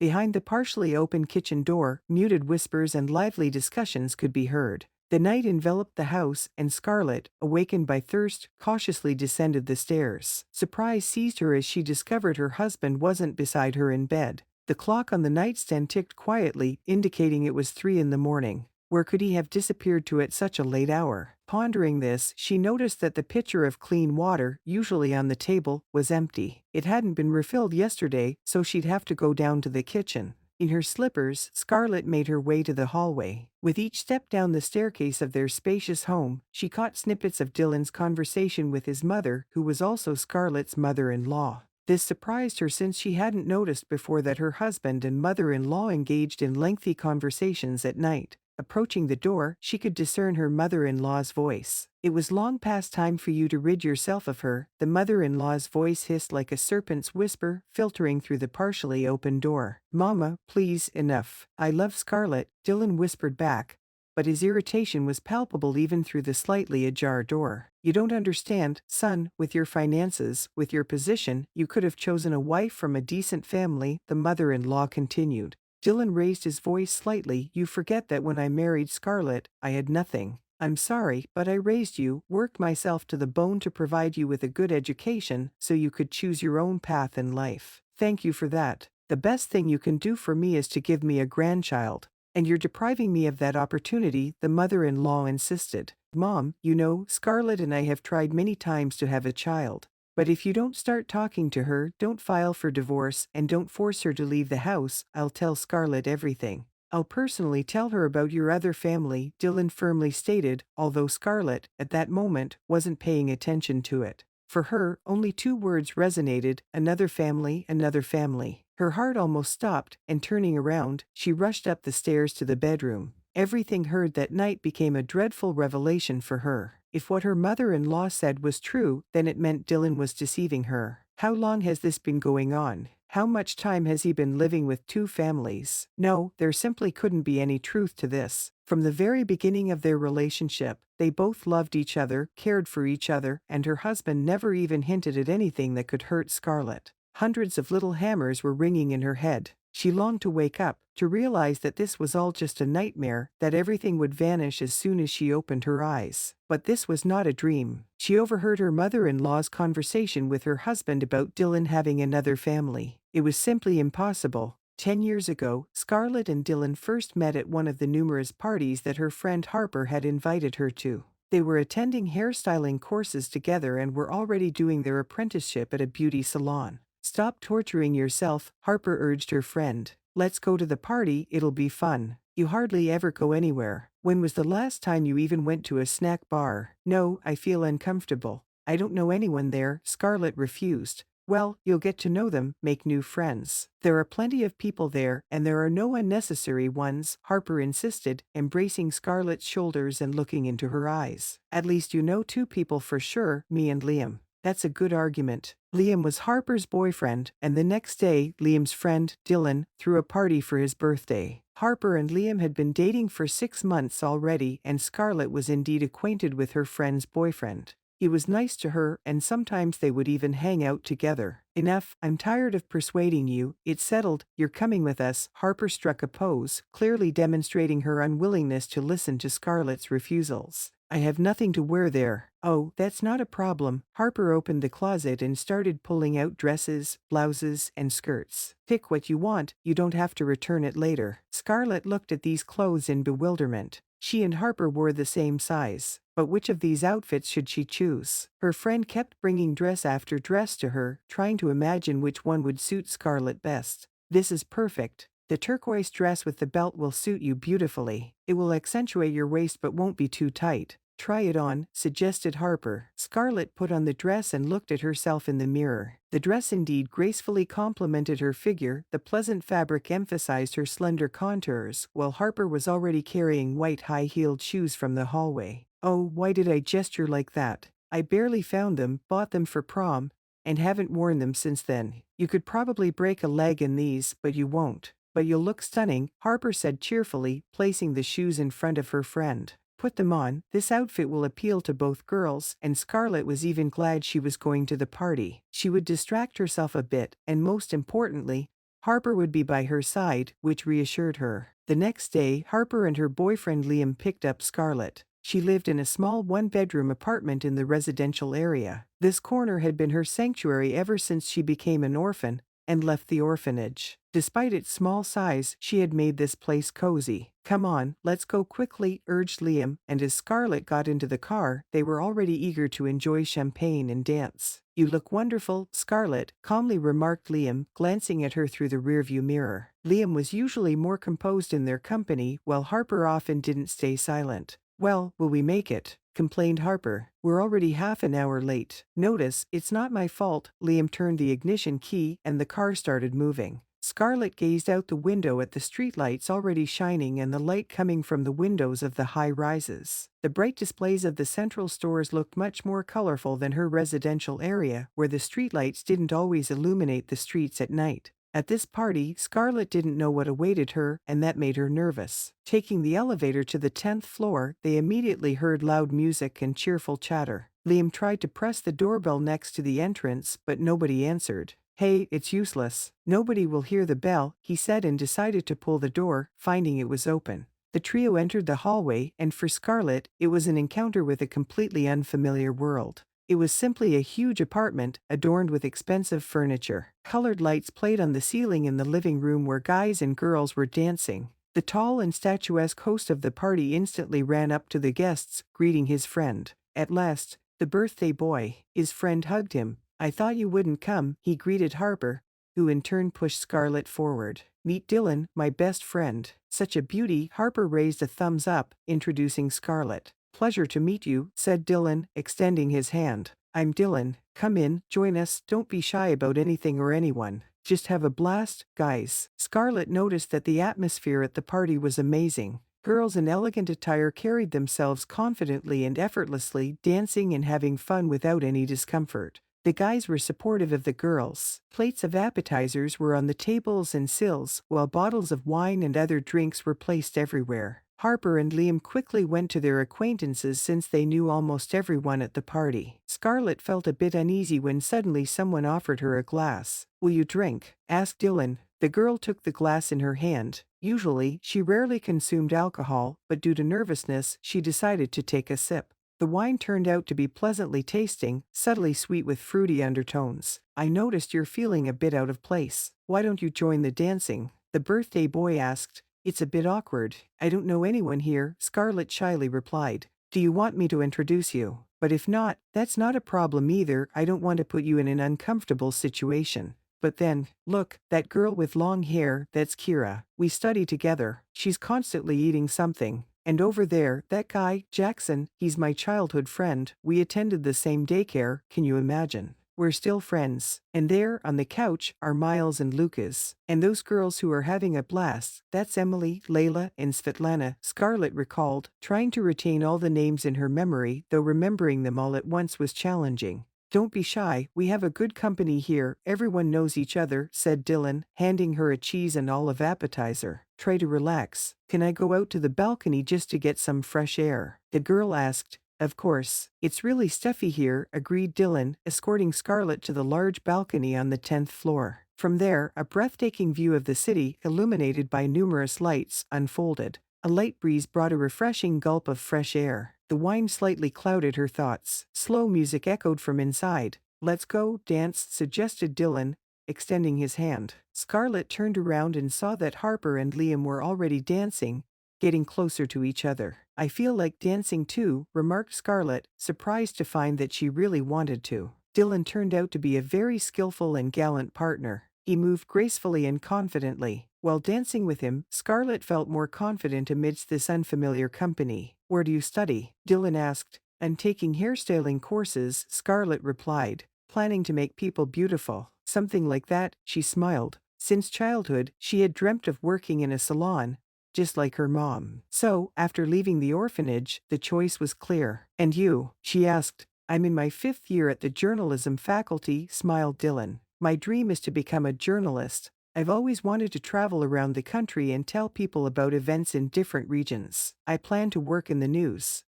Behind the partially open kitchen door, muted whispers and lively discussions could be heard. The night enveloped the house, and Scarlett, awakened by thirst, cautiously descended the stairs. Surprise seized her as she discovered her husband wasn't beside her in bed. The clock on the nightstand ticked quietly, indicating it was 3 in the morning. Where could he have disappeared to at such a late hour? Pondering this, she noticed that the pitcher of clean water, usually on the table, was empty. It hadn't been refilled yesterday, so she'd have to go down to the kitchen. In her slippers, Scarlett made her way to the hallway. With each step down the staircase of their spacious home, she caught snippets of Dylan's conversation with his mother, who was also Scarlett's mother-in-law. This surprised her since she hadn't noticed before that her husband and mother-in-law engaged in lengthy conversations at night. Approaching the door, she could discern her mother-in-law's voice. "It was long past time for you to rid yourself of her," the mother-in-law's voice hissed like a serpent's whisper, filtering through the partially open door. "Mama, please, enough. I love Scarlett," Dylan whispered back, but his irritation was palpable even through the slightly ajar door. "You don't understand, son, with your finances, with your position, you could have chosen a wife from a decent family," the mother-in-law continued. Dylan raised his voice slightly. "You forget that when I married Scarlett, I had nothing. I'm sorry, but I raised you, worked myself to the bone to provide you with a good education so you could choose your own path in life. Thank you for that. The best thing you can do for me is to give me a grandchild. And you're depriving me of that opportunity," the mother-in-law insisted. "Mom, you know, Scarlett and I have tried many times to have a child. But if you don't start talking to her, don't file for divorce, and don't force her to leave the house, I'll tell Scarlett everything. I'll personally tell her about your other family," Dylan firmly stated, although Scarlett, at that moment, wasn't paying attention to it. For her, only 2 words resonated: another family, another family. Her heart almost stopped, and turning around, she rushed up the stairs to the bedroom. Everything heard that night became a dreadful revelation for her. If what her mother-in-law said was true, then it meant Dylan was deceiving her. How long has this been going on? How much time has he been living with 2 families? No, there simply couldn't be any truth to this. From the very beginning of their relationship, they both loved each other, cared for each other, and her husband never even hinted at anything that could hurt Scarlett. Hundreds of little hammers were ringing in her head. She longed to wake up, to realize that this was all just a nightmare, that everything would vanish as soon as she opened her eyes. But this was not a dream. She overheard her mother-in-law's conversation with her husband about Dylan having another family. It was simply impossible. 10 years ago, Scarlett and Dylan first met at one of the numerous parties that her friend Harper had invited her to. They were attending hairstyling courses together and were already doing their apprenticeship at a beauty salon. "Stop torturing yourself," Harper urged her friend. "Let's go to the party, it'll be fun. You hardly ever go anywhere. When was the last time you even went to a snack bar?" "No, I feel uncomfortable. I don't know anyone there," Scarlett refused. "Well, you'll get to know them, make new friends. There are plenty of people there, and there are no unnecessary ones," Harper insisted, embracing Scarlett's shoulders and looking into her eyes. "At least you know 2 people for sure, me and Liam." "That's a good argument." Liam was Harper's boyfriend, and the next day, Liam's friend, Dylan, threw a party for his birthday. Harper and Liam had been dating for 6 months already, and Scarlett was indeed acquainted with her friend's boyfriend. He was nice to her, and sometimes they would even hang out together. "Enough, I'm tired of persuading you, it's settled, you're coming with us." Harper struck a pose, clearly demonstrating her unwillingness to listen to Scarlett's refusals. "I have nothing to wear there." "Oh, that's not a problem." Harper opened the closet and started pulling out dresses, blouses, and skirts. "Pick what you want, you don't have to return it later." Scarlett looked at these clothes in bewilderment. She and Harper wore the same size. But which of these outfits should she choose? Her friend kept bringing dress after dress to her, trying to imagine which one would suit Scarlett best. "This is perfect. The turquoise dress with the belt will suit you beautifully. It will accentuate your waist but won't be too tight." "Try it on," suggested Harper. Scarlett put on the dress and looked at herself in the mirror. The dress indeed gracefully complemented her figure, the pleasant fabric emphasized her slender contours, while Harper was already carrying white high-heeled shoes from the hallway. "Oh, why did I gesture like that? I barely found them, bought them for prom, and haven't worn them since then. You could probably break a leg in these, but you won't. But you'll look stunning," Harper said cheerfully, placing the shoes in front of her friend. "Put them on, this outfit will appeal to both girls," and Scarlett was even glad she was going to the party. She would distract herself a bit, and most importantly, Harper would be by her side, which reassured her. The next day, Harper and her boyfriend Liam picked up Scarlett. She lived in a small one-bedroom apartment in the residential area. This corner had been her sanctuary ever since she became an orphan and left the orphanage. Despite its small size, she had made this place cozy. "Come on, let's go quickly," urged Liam, and as Scarlett got into the car, they were already eager to enjoy champagne and dance. "You look wonderful, Scarlett," calmly remarked Liam, glancing at her through the rearview mirror. Liam was usually more composed in their company, while Harper often didn't stay silent. "Well, will we make it?" complained Harper. "We're already half an hour late." "Notice, it's not my fault." Liam turned the ignition key and the car started moving. Scarlett gazed out the window at the streetlights already shining and the light coming from the windows of the high-rises. The bright displays of the central stores looked much more colorful than her residential area, where the streetlights didn't always illuminate the streets at night. At this party, Scarlett didn't know what awaited her, and that made her nervous. Taking the elevator to the 10th floor, they immediately heard loud music and cheerful chatter. Liam tried to press the doorbell next to the entrance, but nobody answered. "Hey, it's useless. Nobody will hear the bell," he said, and decided to pull the door, finding it was open. The trio entered the hallway, and for Scarlett, it was an encounter with a completely unfamiliar world. It was simply a huge apartment, adorned with expensive furniture. Colored lights played on the ceiling in the living room where guys and girls were dancing. The tall and statuesque host of the party instantly ran up to the guests, greeting his friend. At last, the birthday boy. His friend hugged him. "I thought you wouldn't come," he greeted Harper, who in turn pushed Scarlett forward. "Meet Dylan, my best friend." "Such a beauty." Harper raised a thumbs up, introducing Scarlett. "Pleasure to meet you," said Dylan, extending his hand. "I'm Dylan. Come in, join us, don't be shy about anything or anyone. Just have a blast, guys." Scarlett noticed that the atmosphere at the party was amazing. Girls in elegant attire carried themselves confidently and effortlessly, dancing and having fun without any discomfort. The guys were supportive of the girls. Plates of appetizers were on the tables and sills, while bottles of wine and other drinks were placed everywhere. Harper and Liam quickly went to their acquaintances since they knew almost everyone at the party. Scarlett felt a bit uneasy when suddenly someone offered her a glass. "Will you drink?" asked Dylan. The girl took the glass in her hand. Usually, she rarely consumed alcohol, but due to nervousness, she decided to take a sip. The wine turned out to be pleasantly tasting, subtly sweet with fruity undertones. "I noticed you're feeling a bit out of place. Why don't you join the dancing?" the birthday boy asked. "It's a bit awkward. I don't know anyone here," Scarlett shyly replied. "Do you want me to introduce you? But if not, that's not a problem either. I don't want to put you in an uncomfortable situation." "But then, look, that girl with long hair, that's Kira. We study together. She's constantly eating something. And over there, that guy, Jackson, he's my childhood friend. We attended the same daycare, can you imagine? We're still friends." "And there, on the couch, are Miles and Lucas. And those girls who are having a blast, that's Emily, Layla, and Svetlana," Scarlett recalled, trying to retain all the names in her memory, though remembering them all at once was challenging. "Don't be shy, we have a good company here, everyone knows each other," said Dylan, handing her a cheese and olive appetizer. "Try to relax. Can I go out to the balcony just to get some fresh air?" the girl asked. "Of course. It's really stuffy here," agreed Dylan, escorting Scarlett to the large balcony on the 10th floor. From there, a breathtaking view of the city, illuminated by numerous lights, unfolded. A light breeze brought a refreshing gulp of fresh air. The wine slightly clouded her thoughts. Slow music echoed from inside. "Let's go, dance," suggested Dylan, extending his hand. Scarlett turned around and saw that Harper and Liam were already dancing, getting closer to each other. "I feel like dancing too," remarked Scarlett, surprised to find that she really wanted to. Dylan turned out to be a very skillful and gallant partner. He moved gracefully and confidently. While dancing with him, Scarlett felt more confident amidst this unfamiliar company. "Where do you study?" Dylan asked. "I'm taking hairstyling courses," Scarlett replied. "Planning to make people beautiful." "Something like that," she smiled. Since childhood, she had dreamt of working in a salon, just like her mom. So, after leaving the orphanage, the choice was clear. "And you?" she asked. "I'm in my 5th year at the journalism faculty," smiled Dylan. "My dream is to become a journalist. I've always wanted to travel around the country and tell people about events in different regions. I plan to work in the news."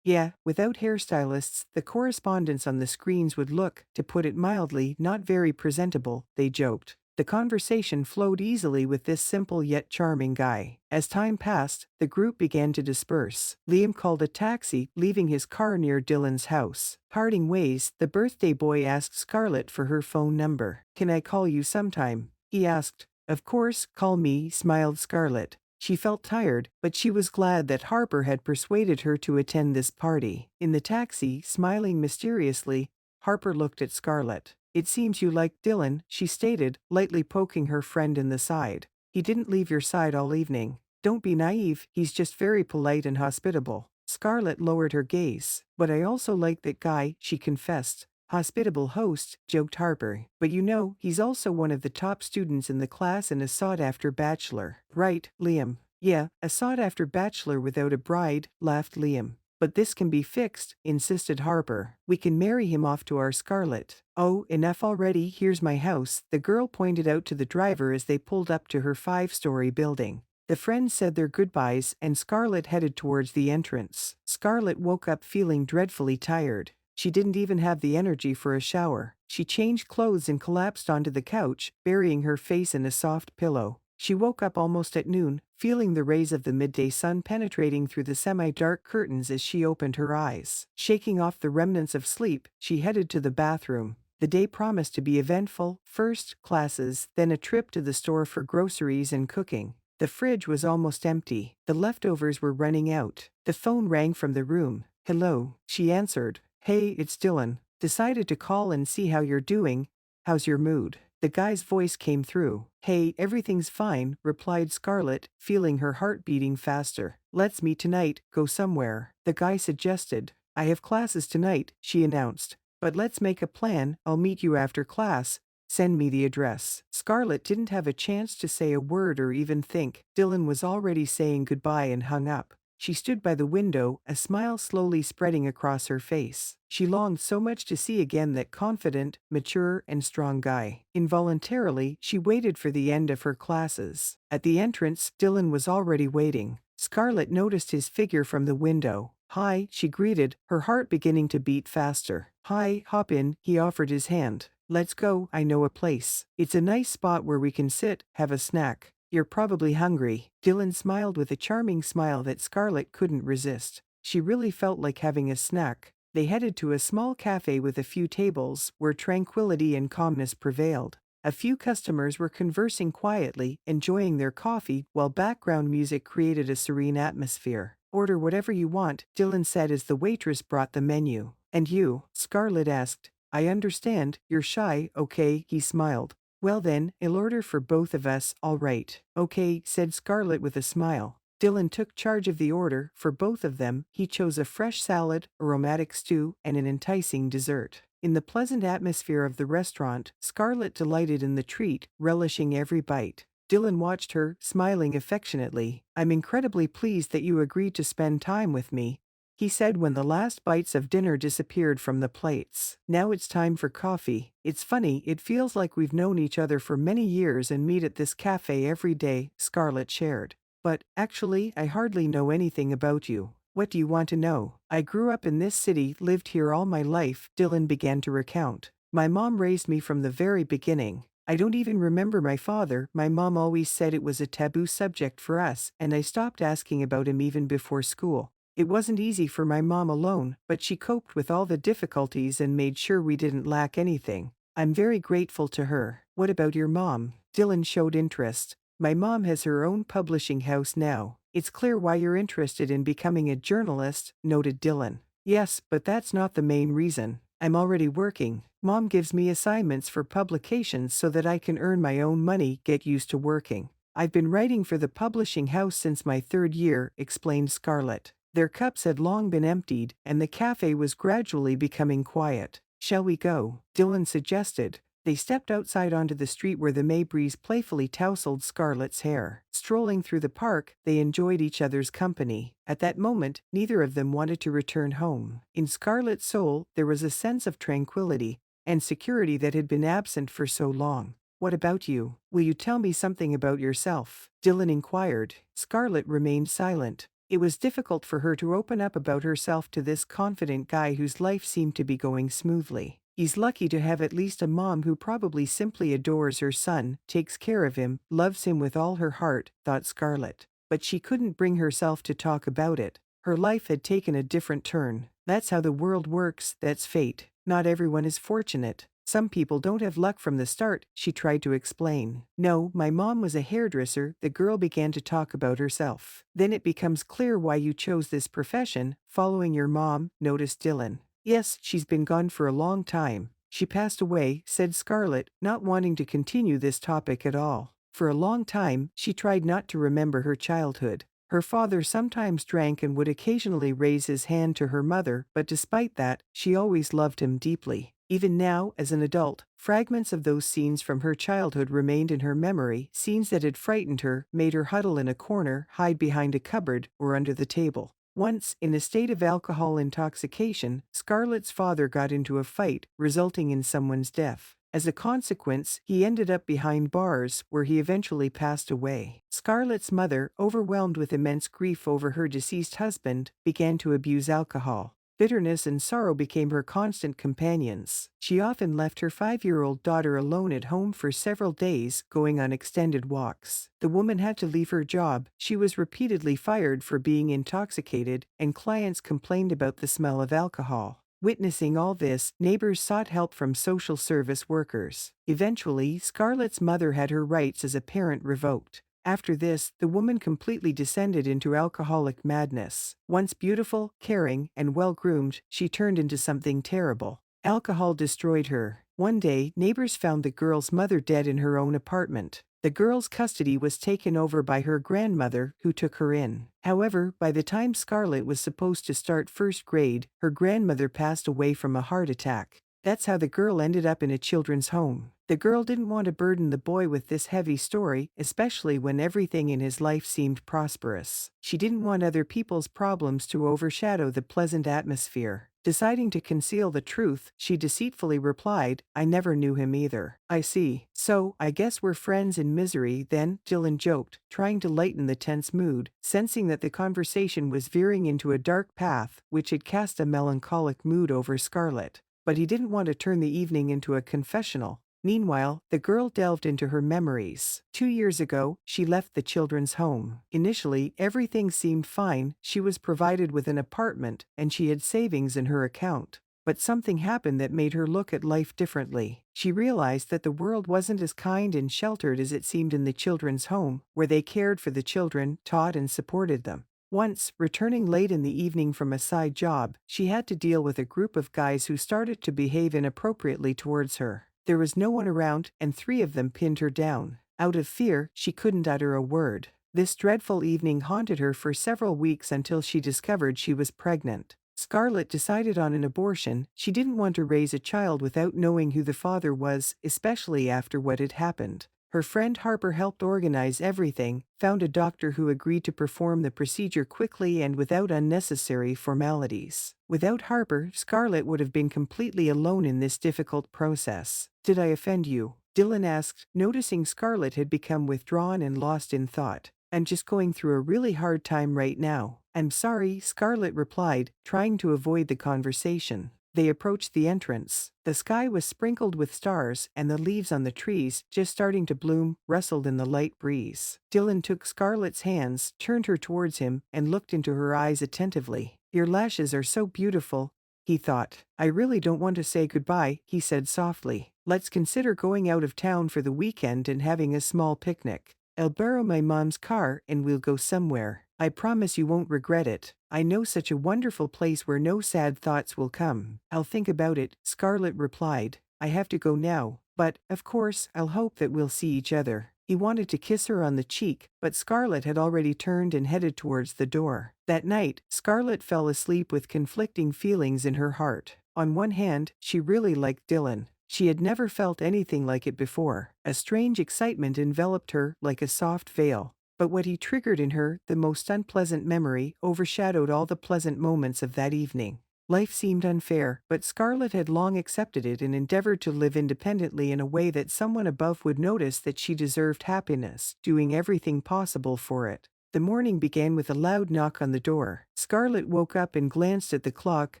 Yeah, without hairstylists, the correspondence on the screens would look, to put it mildly, not very presentable, they joked. The conversation flowed easily with this simple yet charming guy. As time passed, the group began to disperse. Liam called a taxi, leaving his car near Dylan's house. Parting ways, the birthday boy asked Scarlett for her phone number. "Can I call you sometime?" he asked. "Of course, call me," smiled Scarlett. She felt tired, but she was glad that Harper had persuaded her to attend this party. In the taxi, smiling mysteriously, Harper looked at Scarlett. "It seems you like Dylan," she stated, lightly poking her friend in the side. "He didn't leave your side all evening. Don't be naive, he's just very polite and hospitable." Scarlett lowered her gaze. "But I also like that guy," she confessed. "Hospitable host," joked Harper. "But you know, he's also one of the top students in the class and a sought-after bachelor." "Right, Liam." "Yeah, a sought-after bachelor without a bride," laughed Liam. "But this can be fixed," insisted Harper. "We can marry him off to our Scarlett." "Oh, enough already, here's my house," the girl pointed out to the driver as they pulled up to her 5-story building. The friends said their goodbyes and Scarlett headed towards the entrance. Scarlett woke up feeling dreadfully tired. She didn't even have the energy for a shower. She changed clothes and collapsed onto the couch, burying her face in a soft pillow. She woke up almost at noon, feeling the rays of the midday sun penetrating through the semi-dark curtains as she opened her eyes. Shaking off the remnants of sleep, she headed to the bathroom. The day promised to be eventful: first, classes, then a trip to the store for groceries and cooking. The fridge was almost empty. The leftovers were running out. The phone rang from the room. "Hello," she answered. "Hey, it's Dylan. Decided to call and see how you're doing. How's your mood?" The guy's voice came through. "Hey, everything's fine," replied Scarlett, feeling her heart beating faster. "Let's meet tonight, go somewhere," the guy suggested. "I have classes tonight," she announced. "But let's make a plan, I'll meet you after class. Send me the address." Scarlett didn't have a chance to say a word or even think. Dylan was already saying goodbye and hung up. She stood by the window, a smile slowly spreading across her face. She longed so much to see again that confident, mature, and strong guy. Involuntarily, she waited for the end of her classes. At the entrance, Dylan was already waiting. Scarlett noticed his figure from the window. "Hi," she greeted, her heart beginning to beat faster. "Hi, hop in," he offered his hand. "Let's go, I know a place. It's a nice spot where we can sit, have a snack. You're probably hungry." Dylan smiled with a charming smile that Scarlett couldn't resist. She really felt like having a snack. They headed to a small cafe with a few tables, where tranquility and calmness prevailed. A few customers were conversing quietly, enjoying their coffee, while background music created a serene atmosphere. "Order whatever you want," Dylan said as the waitress brought the menu. "And you?" Scarlett asked. "I understand, you're shy, okay," he smiled. "Well then, I'll order for both of us, all right." "Okay," said Scarlett with a smile. Dylan took charge of the order. For both of them, he chose a fresh salad, aromatic stew, and an enticing dessert. In the pleasant atmosphere of the restaurant, Scarlett delighted in the treat, relishing every bite. Dylan watched her, smiling affectionately. "I'm incredibly pleased that you agreed to spend time with me," he said when the last bites of dinner disappeared from the plates. "Now it's time for coffee. It's funny, it feels like we've known each other for many years and meet at this cafe every day," Scarlett shared. "But, actually, I hardly know anything about you. What do you want to know?" "I grew up in this city, lived here all my life," Dylan began to recount. "My mom raised me from the very beginning. I don't even remember my father. My mom always said it was a taboo subject for us, and I stopped asking about him even before school. It wasn't easy for my mom alone, but she coped with all the difficulties and made sure we didn't lack anything. I'm very grateful to her." "What about your mom?" Dylan showed interest. "My mom has her own publishing house now." "It's clear why you're interested in becoming a journalist," noted Dylan. "Yes, but that's not the main reason. I'm already working. Mom gives me assignments for publications so that I can earn my own money, get used to working. I've been writing for the publishing house since my 3rd year," explained Scarlett. Their cups had long been emptied, and the cafe was gradually becoming quiet. "Shall we go?" Dylan suggested. They stepped outside onto the street where the May breeze playfully tousled Scarlett's hair. Strolling through the park, they enjoyed each other's company. At that moment, neither of them wanted to return home. In Scarlett's soul, there was a sense of tranquility and security that had been absent for so long. "What about you? Will you tell me something about yourself?" Dylan inquired. Scarlett remained silent. It was difficult for her to open up about herself to this confident guy whose life seemed to be going smoothly. He's lucky to have at least a mom who probably simply adores her son, takes care of him, loves him with all her heart, thought Scarlett. But she couldn't bring herself to talk about it. Her life had taken a different turn. That's how the world works, that's fate. Not everyone is fortunate. Some people don't have luck from the start, she tried to explain. No, my mom was a hairdresser, the girl began to talk about herself. Then it becomes clear why you chose this profession, following your mom, noticed Dylan. Yes, she's been gone for a long time. She passed away, said Scarlett, not wanting to continue this topic at all. For a long time, she tried not to remember her childhood. Her father sometimes drank and would occasionally raise his hand to her mother, but despite that, she always loved him deeply. Even now, as an adult, fragments of those scenes from her childhood remained in her memory, scenes that had frightened her, made her huddle in a corner, hide behind a cupboard, or under the table. Once, in a state of alcohol intoxication, Scarlett's father got into a fight, resulting in someone's death. As a consequence, he ended up behind bars, where he eventually passed away. Scarlett's mother, overwhelmed with immense grief over her deceased husband, began to abuse alcohol. Bitterness and sorrow became her constant companions. She often left her 5-year-old daughter alone at home for several days, going on extended walks. The woman had to leave her job, she was repeatedly fired for being intoxicated, and clients complained about the smell of alcohol. Witnessing all this, neighbors sought help from social service workers. Eventually, Scarlett's mother had her rights as a parent revoked. After this, the woman completely descended into alcoholic madness. Once beautiful, caring, and well-groomed, she turned into something terrible. Alcohol destroyed her. One day, neighbors found the girl's mother dead in her own apartment. The girl's custody was taken over by her grandmother, who took her in. However, by the time Scarlett was supposed to start first grade, her grandmother passed away from a heart attack. That's how the girl ended up in a children's home. The girl didn't want to burden the boy with this heavy story, especially when everything in his life seemed prosperous. She didn't want other people's problems to overshadow the pleasant atmosphere. Deciding to conceal the truth, she deceitfully replied, "I never knew him either." "I see. So, I guess we're friends in misery then," Dylan joked, trying to lighten the tense mood, sensing that the conversation was veering into a dark path, which had cast a melancholic mood over Scarlett. But he didn't want to turn the evening into a confessional. Meanwhile, the girl delved into her memories. 2 years ago, she left the children's home. Initially, everything seemed fine, she was provided with an apartment, and she had savings in her account. But something happened that made her look at life differently. She realized that the world wasn't as kind and sheltered as it seemed in the children's home, where they cared for the children, taught and supported them. Once, returning late in the evening from a side job, she had to deal with a group of guys who started to behave inappropriately towards her. There was no one around, and 3 of them pinned her down. Out of fear, she couldn't utter a word. This dreadful evening haunted her for several weeks until she discovered she was pregnant. Scarlett decided on an abortion. She didn't want to raise a child without knowing who the father was, especially after what had happened. Her friend Harper helped organize everything, found a doctor who agreed to perform the procedure quickly and without unnecessary formalities. Without Harper, Scarlett would have been completely alone in this difficult process. "Did I offend you?" Dylan asked, noticing Scarlett had become withdrawn and lost in thought. "I'm just going through a really hard time right now." "I'm sorry," Scarlett replied, trying to avoid the conversation. They approached the entrance. The sky was sprinkled with stars, and the leaves on the trees, just starting to bloom, rustled in the light breeze. Dylan took Scarlett's hands, turned her towards him, and looked into her eyes attentively. "Your lashes are so beautiful," he thought. "I really don't want to say goodbye," he said softly. "Let's consider going out of town for the weekend and having a small picnic. I'll borrow my mom's car and we'll go somewhere. I promise you won't regret it. I know such a wonderful place where no sad thoughts will come." "I'll think about it," Scarlett replied. "I have to go now. But, of course, I'll hope that we'll see each other." He wanted to kiss her on the cheek, but Scarlett had already turned and headed towards the door. That night, Scarlett fell asleep with conflicting feelings in her heart. On one hand, she really liked Dylan. She had never felt anything like it before. A strange excitement enveloped her like a soft veil. But what he triggered in her, the most unpleasant memory, overshadowed all the pleasant moments of that evening. Life seemed unfair, but Scarlett had long accepted it and endeavored to live independently in a way that someone above would notice that she deserved happiness, doing everything possible for it. The morning began with a loud knock on the door. Scarlett woke up and glanced at the clock,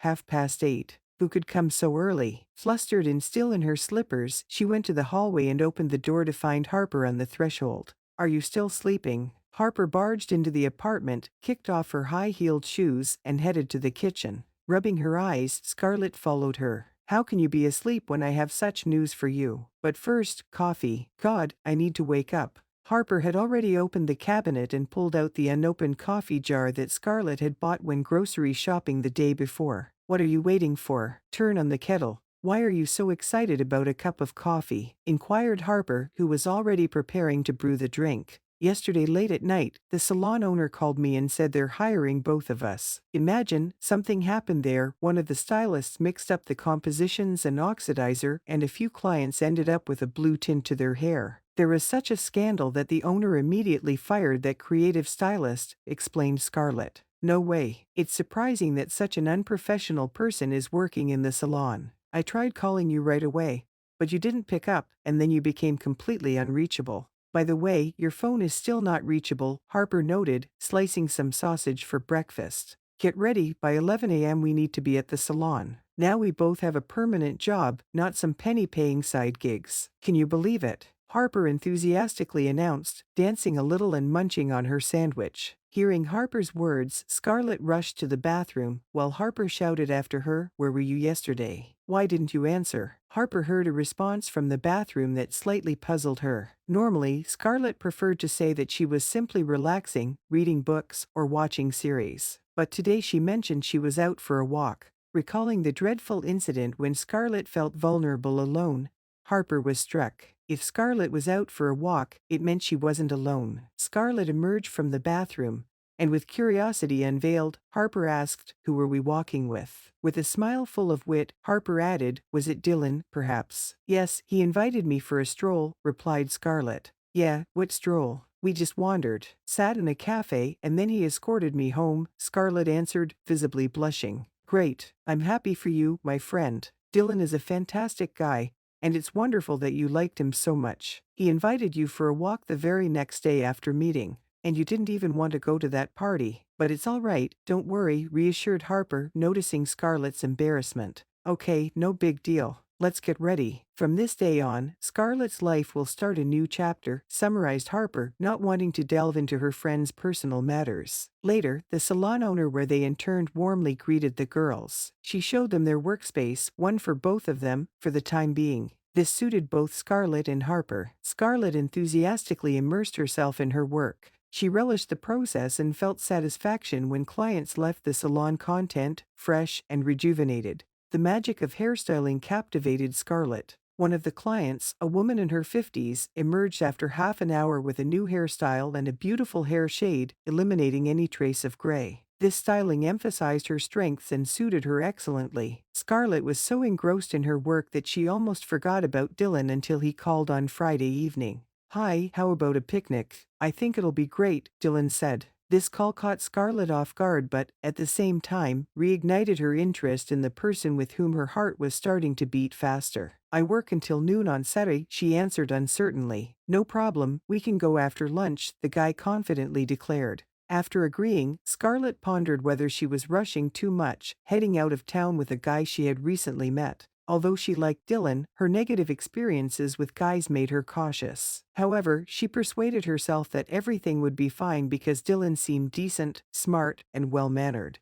8:30. Who could come so early? Flustered and still in her slippers, she went to the hallway and opened the door to find Harper on the threshold. "Are you still sleeping?" Harper barged into the apartment, kicked off her high-heeled shoes, and headed to the kitchen. Rubbing her eyes, Scarlett followed her. "How can you be asleep when I have such news for you? But first, coffee. God, I need to wake up." Harper had already opened the cabinet and pulled out the unopened coffee jar that Scarlett had bought when grocery shopping the day before. "What are you waiting for? Turn on the kettle." "Why are you so excited about a cup of coffee?" inquired Harper, who was already preparing to brew the drink. "Yesterday late at night, the salon owner called me and said they're hiring both of us." "Imagine, something happened there. One of the stylists mixed up the compositions and oxidizer, and a few clients ended up with a blue tint to their hair. There was such a scandal that the owner immediately fired that creative stylist," explained Scarlett. "No way. It's surprising that such an unprofessional person is working in the salon. I tried calling you right away, but you didn't pick up, and then you became completely unreachable. By the way, your phone is still not reachable," Harper noted, slicing some sausage for breakfast. "Get ready, by 11 a.m. we need to be at the salon. Now we both have a permanent job, not some penny-paying side gigs. Can you believe it?" Harper enthusiastically announced, dancing a little and munching on her sandwich. Hearing Harper's words, Scarlett rushed to the bathroom, while Harper shouted after her, "Where were you yesterday? Why didn't you answer?" Harper heard a response from the bathroom that slightly puzzled her. Normally, Scarlett preferred to say that she was simply relaxing, reading books, or watching series. But today she mentioned she was out for a walk. Recalling the dreadful incident when Scarlett felt vulnerable alone, Harper was struck. If Scarlett was out for a walk, it meant she wasn't alone. Scarlett emerged from the bathroom, and with curiosity unveiled, Harper asked, "Who were we walking with?" With a smile full of wit, Harper added, "Was it Dylan, perhaps?" "Yes, he invited me for a stroll," replied Scarlett. "Yeah, what stroll?" "We just wandered, sat in a cafe, and then he escorted me home," Scarlett answered, visibly blushing. "Great. I'm happy for you, my friend. Dylan is a fantastic guy, and it's wonderful that you liked him so much. He invited you for a walk the very next day after meeting, and you didn't even want to go to that party. But it's all right, don't worry," reassured Harper, noticing Scarlett's embarrassment. "Okay, no big deal. Let's get ready. From this day on, Scarlett's life will start a new chapter," summarized Harper, not wanting to delve into her friend's personal matters. Later, the salon owner where they interned warmly greeted the girls. She showed them their workspace, one for both of them, for the time being. This suited both Scarlett and Harper. Scarlett enthusiastically immersed herself in her work. She relished the process and felt satisfaction when clients left the salon content, fresh and rejuvenated. The magic of hairstyling captivated Scarlett. One of the clients, a woman in her 50s, emerged after half an hour with a new hairstyle and a beautiful hair shade, eliminating any trace of gray. This styling emphasized her strengths and suited her excellently. Scarlett was so engrossed in her work that she almost forgot about Dylan until he called on Friday evening. "Hi, how about a picnic? I think it'll be great," Dylan said. This call caught Scarlett off guard but, at the same time, reignited her interest in the person with whom her heart was starting to beat faster. "I work until noon on Saturday," she answered uncertainly. "No problem, we can go after lunch," the guy confidently declared. After agreeing, Scarlett pondered whether she was rushing too much, heading out of town with a guy she had recently met. Although she liked Dylan, her negative experiences with guys made her cautious. However, she persuaded herself that everything would be fine because Dylan seemed decent, smart, and well-mannered.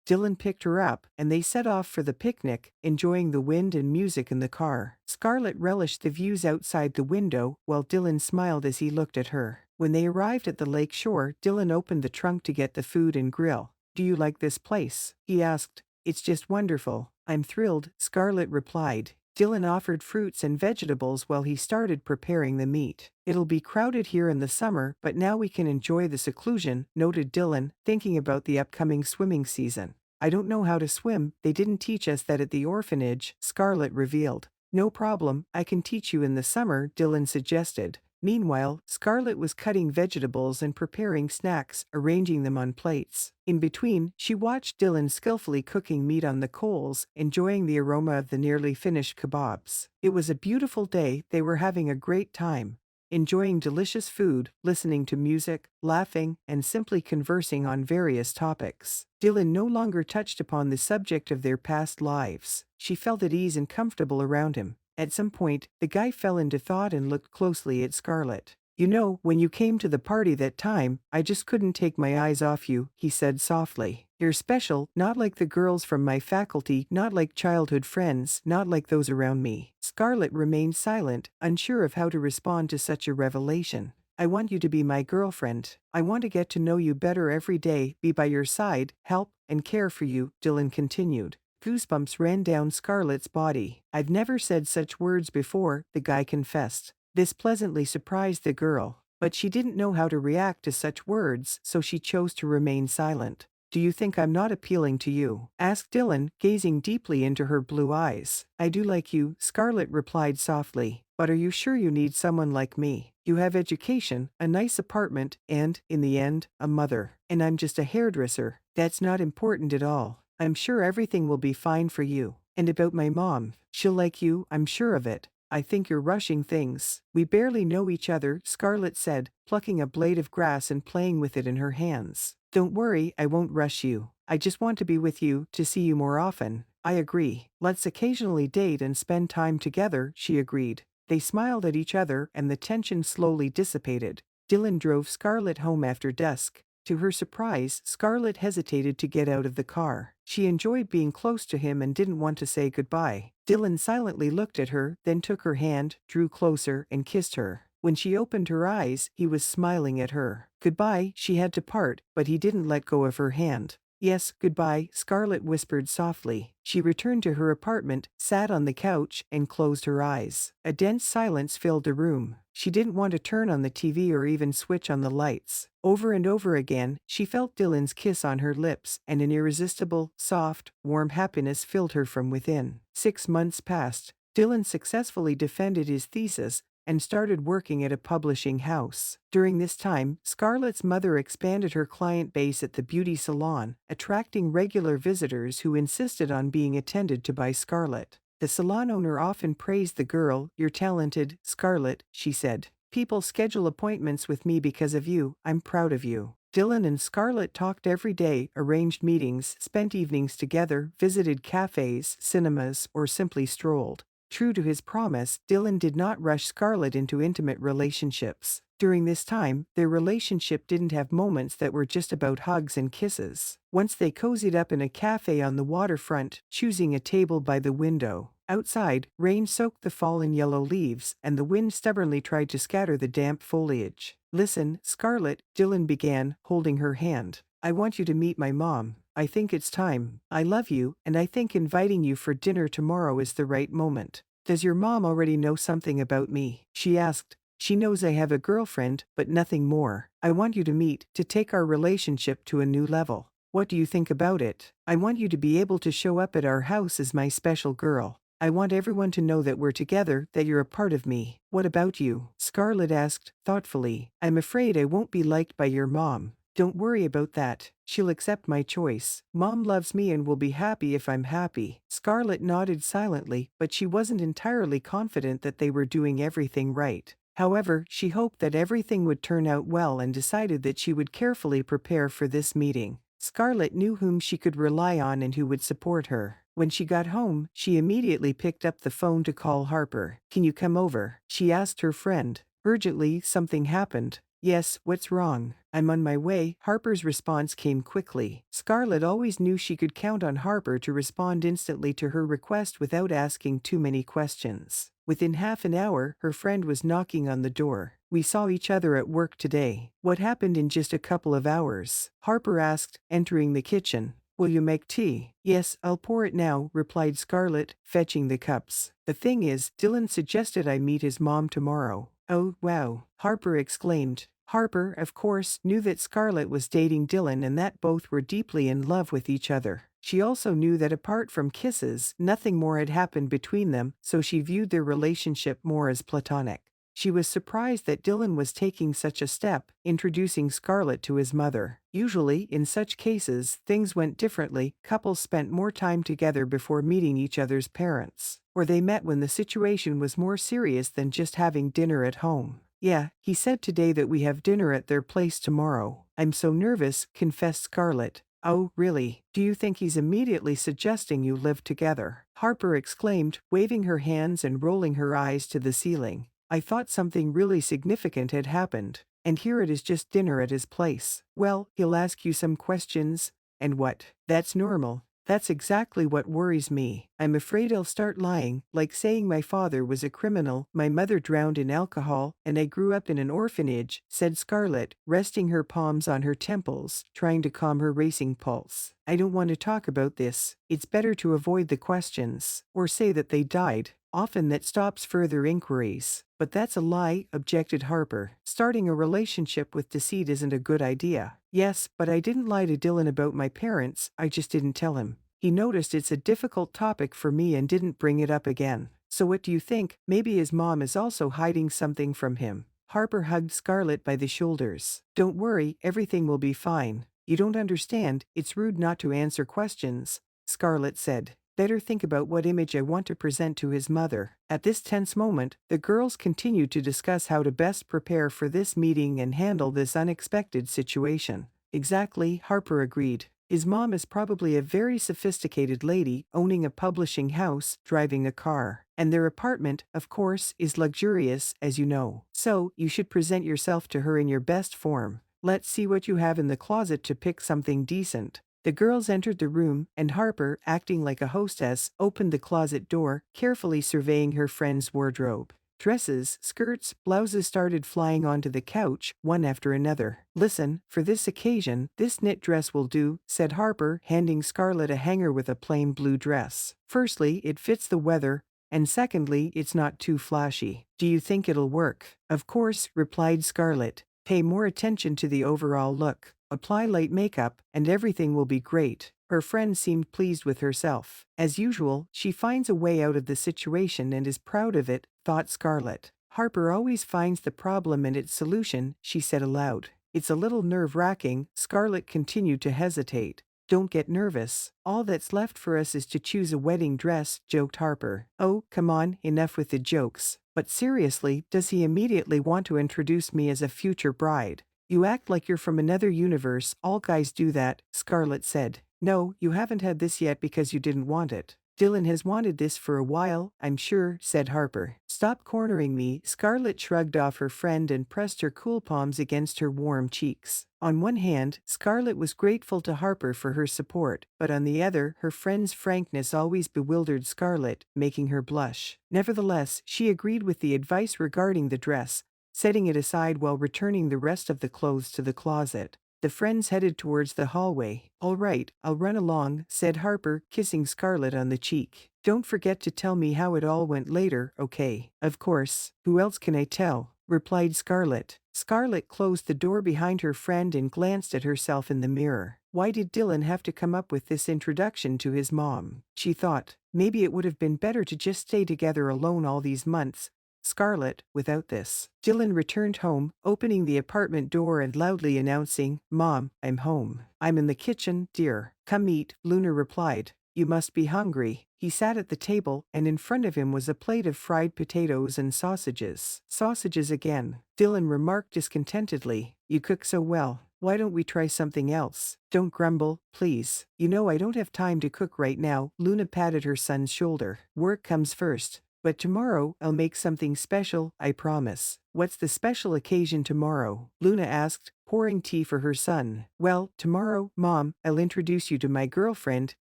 Dylan picked her up, and they set off for the picnic, enjoying the wind and music in the car. Scarlett relished the views outside the window, while Dylan smiled as he looked at her. When they arrived at the lake shore, Dylan opened the trunk to get the food and grill. "Do you like this place?" he asked. "It's just wonderful. I'm thrilled," Scarlett replied. Dylan offered fruits and vegetables while he started preparing the meat. "It'll be crowded here in the summer, but now we can enjoy the seclusion," noted Dylan, thinking about the upcoming swimming season. "I don't know how to swim, they didn't teach us that at the orphanage," Scarlett revealed. "No problem, I can teach you in the summer," Dylan suggested. Meanwhile, Scarlett was cutting vegetables and preparing snacks, arranging them on plates. In between, she watched Dylan skillfully cooking meat on the coals, enjoying the aroma of the nearly finished kebabs. It was a beautiful day, they were having a great time. enjoying delicious food, listening to music, laughing, and simply conversing on various topics. Dylan no longer touched upon the subject of their past lives. She felt at ease and comfortable around him. At some point, the guy fell into thought and looked closely at Scarlett. "You know, when you came to the party that time, I just couldn't take my eyes off you," he said softly. "You're special, not like the girls from my faculty, not like childhood friends, not like those around me." Scarlett remained silent, unsure of how to respond to such a revelation. "I want you to be my girlfriend. I want to get to know you better every day, be by your side, help, and care for you," Dylan continued. Goosebumps ran down Scarlett's body. "I've never said such words before," the guy confessed. This pleasantly surprised the girl, but she didn't know how to react to such words, so she chose to remain silent. "Do you think I'm not appealing to you?" asked Dylan, gazing deeply into her blue eyes. "I do like you," Scarlett replied softly, "but are you sure you need someone like me? You have education, a nice apartment, and, in the end, a mother. And I'm just a hairdresser. That's not important at all. I'm sure everything will be fine for you. And about my mom, she'll like you, I'm sure of it. I think you're rushing things. We barely know each other," Scarlett said, plucking a blade of grass and playing with it in her hands. "Don't worry, I won't rush you. I just want to be with you, to see you more often." "I agree. Let's occasionally date and spend time together," she agreed. They smiled at each other and the tension slowly dissipated. Dylan drove Scarlett home after dusk. To her surprise, Scarlett hesitated to get out of the car. She enjoyed being close to him and didn't want to say goodbye. Dylan silently looked at her, then took her hand, drew closer, and kissed her. When she opened her eyes, he was smiling at her. Goodbye, she had to part, but he didn't let go of her hand. "Yes, goodbye," Scarlett whispered softly. She returned to her apartment, sat on the couch, and closed her eyes. A dense silence filled the room. She didn't want to turn on the TV or even switch on the lights. Over and over again, she felt Dylan's kiss on her lips, and an irresistible, soft, warm happiness filled her from within. 6 months passed. Dylan successfully defended his thesis and started working at a publishing house. During this time, Scarlett's mother expanded her client base at the beauty salon, attracting regular visitors who insisted on being attended to by Scarlett. The salon owner often praised the girl. "You're talented, Scarlett," she said. "People schedule appointments with me because of you. I'm proud of you." Dylan and Scarlett talked every day, arranged meetings, spent evenings together, visited cafes, cinemas, or simply strolled. True to his promise, Dylan did not rush Scarlett into intimate relationships. During this time, their relationship didn't have moments that were just about hugs and kisses. Once they cozied up in a cafe on the waterfront, choosing a table by the window. Outside, rain soaked the fallen yellow leaves, and the wind stubbornly tried to scatter the damp foliage. "Listen, Scarlett," Dylan began, holding her hand. "I want you to meet my mom. I think it's time. I love you, and I think inviting you for dinner tomorrow is the right moment." "Does your mom already know something about me?" she asked. "She knows I have a girlfriend, but nothing more. I want you to meet, to take our relationship to a new level. What do you think about it? I want you to be able to show up at our house as my special girl. I want everyone to know that we're together, that you're a part of me." "What about you?" Scarlett asked, thoughtfully. "I'm afraid I won't be liked by your mom." "Don't worry about that. She'll accept my choice. Mom loves me and will be happy if I'm happy." Scarlett nodded silently, but she wasn't entirely confident that they were doing everything right. However, she hoped that everything would turn out well and decided that she would carefully prepare for this meeting. Scarlett knew whom she could rely on and who would support her. When she got home, she immediately picked up the phone to call Harper. "Can you come over?" she asked her friend. Urgently, something happened. "Yes, what's wrong?" "I'm on my way." Harper's response came quickly. Scarlett always knew she could count on Harper to respond instantly to her request without asking too many questions. Within half an hour, her friend was knocking on the door. "We saw each other at work today. What happened in just a couple of hours?" Harper asked, entering the kitchen. "Will you make tea?" "Yes, I'll pour it now," replied Scarlett, fetching the cups. "The thing is, Dylan suggested I meet his mom tomorrow." "Oh, wow," Harper exclaimed. Harper, of course, knew that Scarlett was dating Dylan and that both were deeply in love with each other. She also knew that apart from kisses, nothing more had happened between them, so she viewed their relationship more as platonic. She was surprised that Dylan was taking such a step, introducing Scarlett to his mother. Usually, in such cases, things went differently. Couples spent more time together before meeting each other's parents, or they met when the situation was more serious than just having dinner at home. Yeah, he said today that we have dinner at their place tomorrow. I'm so nervous, confessed Scarlett. Oh, really? Do you think he's immediately suggesting you live together? Harper exclaimed, waving her hands and rolling her eyes to the ceiling. I thought something really significant had happened. And here it is just dinner at his place. Well, he'll ask you some questions. And what? That's normal. That's exactly what worries me. I'm afraid I'll start lying, like saying my father was a criminal, my mother drowned in alcohol, and I grew up in an orphanage, said Scarlett, resting her palms on her temples, trying to calm her racing pulse. I don't want to talk about this. It's better to avoid the questions, or say that they died. Often that stops further inquiries. But that's a lie, objected Harper. Starting a relationship with deceit isn't a good idea. Yes, but I didn't lie to Dylan about my parents, I just didn't tell him. He noticed it's a difficult topic for me and didn't bring it up again. So what do you think? Maybe his mom is also hiding something from him. Harper hugged Scarlett by the shoulders. Don't worry, everything will be fine. You don't understand, it's rude not to answer questions, Scarlett said. Better think about what image I want to present to his mother. At this tense moment, the girls continued to discuss how to best prepare for this meeting and handle this unexpected situation. Exactly, Harper agreed. His mom is probably a very sophisticated lady, owning a publishing house, driving a car. And their apartment, of course, is luxurious, as you know. So, you should present yourself to her in your best form. Let's see what you have in the closet to pick something decent. The girls entered the room, and Harper, acting like a hostess, opened the closet door, carefully surveying her friend's wardrobe. Dresses, skirts, blouses started flying onto the couch, one after another. Listen, for this occasion, this knit dress will do, said Harper, handing Scarlett a hanger with a plain blue dress. Firstly, it fits the weather, and secondly, it's not too flashy. Do you think it'll work? Of course, replied Scarlett. Pay more attention to the overall look. Apply light makeup, and everything will be great. Her friend seemed pleased with herself. As usual, she finds a way out of the situation and is proud of it, thought Scarlett. Harper always finds the problem and its solution, she said aloud. It's a little nerve-wracking, Scarlett continued to hesitate. Don't get nervous. All that's left for us is to choose a wedding dress, joked Harper. Oh, come on, enough with the jokes. But seriously, does he immediately want to introduce me as a future bride? You act like you're from another universe, all guys do that, Scarlett said. No, you haven't had this yet because you didn't want it. Dylan has wanted this for a while, I'm sure, said Harper. Stop cornering me, Scarlett shrugged off her friend and pressed her cool palms against her warm cheeks. On one hand, Scarlett was grateful to Harper for her support, but on the other, her friend's frankness always bewildered Scarlett, making her blush. Nevertheless, she agreed with the advice regarding the dress, setting it aside while returning the rest of the clothes to the closet. The friends headed towards the hallway. All right, I'll run along, said Harper, kissing Scarlett on the cheek. Don't forget to tell me how it all went later, okay? Of course. Who else can I tell? Replied Scarlett. Scarlett closed the door behind her friend and glanced at herself in the mirror. Why did Dylan have to come up with this introduction to his mom? She thought. Maybe it would have been better to just stay together alone all these months. Scarlett, without this. Dylan returned home, opening the apartment door and loudly announcing, Mom, I'm home. I'm in the kitchen, dear. Come eat, Luna replied. You must be hungry. He sat at the table, and in front of him was a plate of fried potatoes and sausages. Sausages again. Dylan remarked discontentedly. You cook so well. Why don't we try something else? Don't grumble, please. You know I don't have time to cook right now, Luna patted her son's shoulder. Work comes first. But tomorrow, I'll make something special, I promise. What's the special occasion tomorrow? Luna asked, pouring tea for her son. Well, tomorrow, Mom, I'll introduce you to my girlfriend,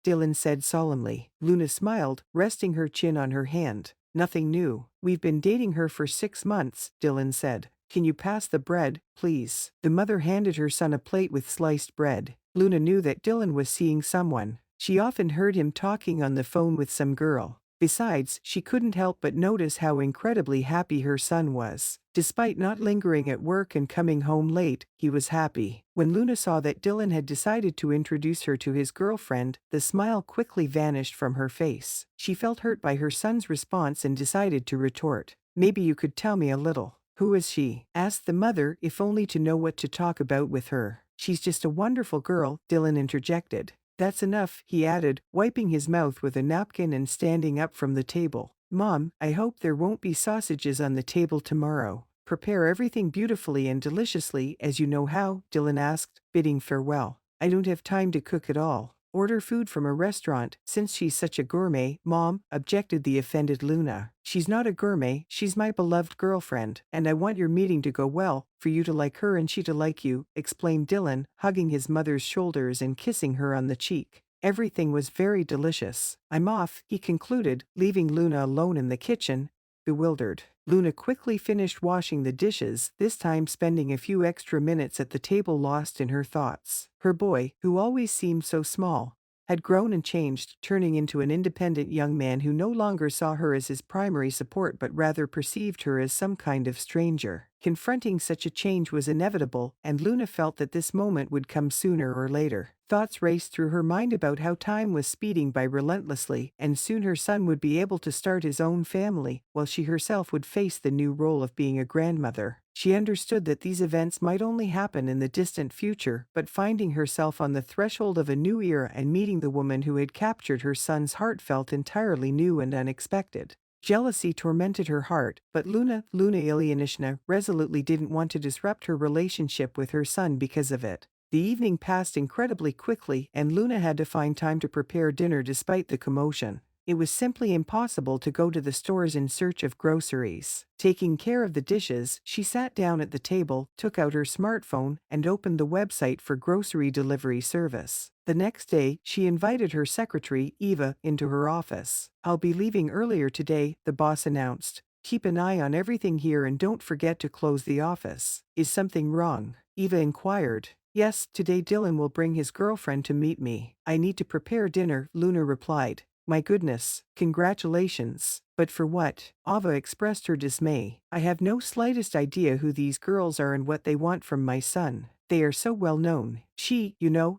Dylan said solemnly. Luna smiled, resting her chin on her hand. Nothing new. We've been dating her for 6 months, Dylan said. Can you pass the bread, please? The mother handed her son a plate with sliced bread. Luna knew that Dylan was seeing someone. She often heard him talking on the phone with some girl. Besides, she couldn't help but notice how incredibly happy her son was. Despite not lingering at work and coming home late, he was happy. When Luna saw that Dylan had decided to introduce her to his girlfriend, the smile quickly vanished from her face. She felt hurt by her son's response and decided to retort. Maybe you could tell me a little. Who is she? Asked the mother, if only to know what to talk about with her. She's just a wonderful girl, Dylan interjected. That's enough, he added, wiping his mouth with a napkin and standing up from the table. Mom, I hope there won't be sausages on the table tomorrow. prepare everything beautifully and deliciously as you know how, Dylan asked, bidding farewell. I don't have time to cook at all. Order food from a restaurant, since she's such a gourmet, Mom, objected the offended Luna. She's not a gourmet, she's my beloved girlfriend, and I want your meeting to go well, for you to like her and she to like you, explained Dylan, hugging his mother's shoulders and kissing her on the cheek. Everything was very delicious. I'm off, he concluded, leaving Luna alone in the kitchen, bewildered. Luna quickly finished washing the dishes, this time spending a few extra minutes at the table lost in her thoughts. Her boy, who always seemed so small, had grown and changed, turning into an independent young man who no longer saw her as his primary support but rather perceived her as some kind of stranger. Confronting such a change was inevitable, and Luna felt that this moment would come sooner or later. Thoughts raced through her mind about how time was speeding by relentlessly, and soon her son would be able to start his own family, while she herself would face the new role of being a grandmother. She understood that these events might only happen in the distant future, but finding herself on the threshold of a new era and meeting the woman who had captured her son's heart felt entirely new and unexpected. Jealousy tormented her heart, but Luna Ilyinishna resolutely didn't want to disrupt her relationship with her son because of it. The evening passed incredibly quickly, and Luna had to find time to prepare dinner despite the commotion. It was simply impossible to go to the stores in search of groceries. Taking care of the dishes, she sat down at the table, took out her smartphone, and opened the website for grocery delivery service. The next day, she invited her secretary, Eva, into her office. I'll be leaving earlier today, the boss announced. Keep an eye on everything here and don't forget to close the office. Is something wrong? Eva inquired. Yes, today Dylan will bring his girlfriend to meet me. I need to prepare dinner, Luna replied. My goodness, congratulations. But for what? Ava expressed her dismay. I have no slightest idea who these girls are and what they want from my son. They are so well known. She,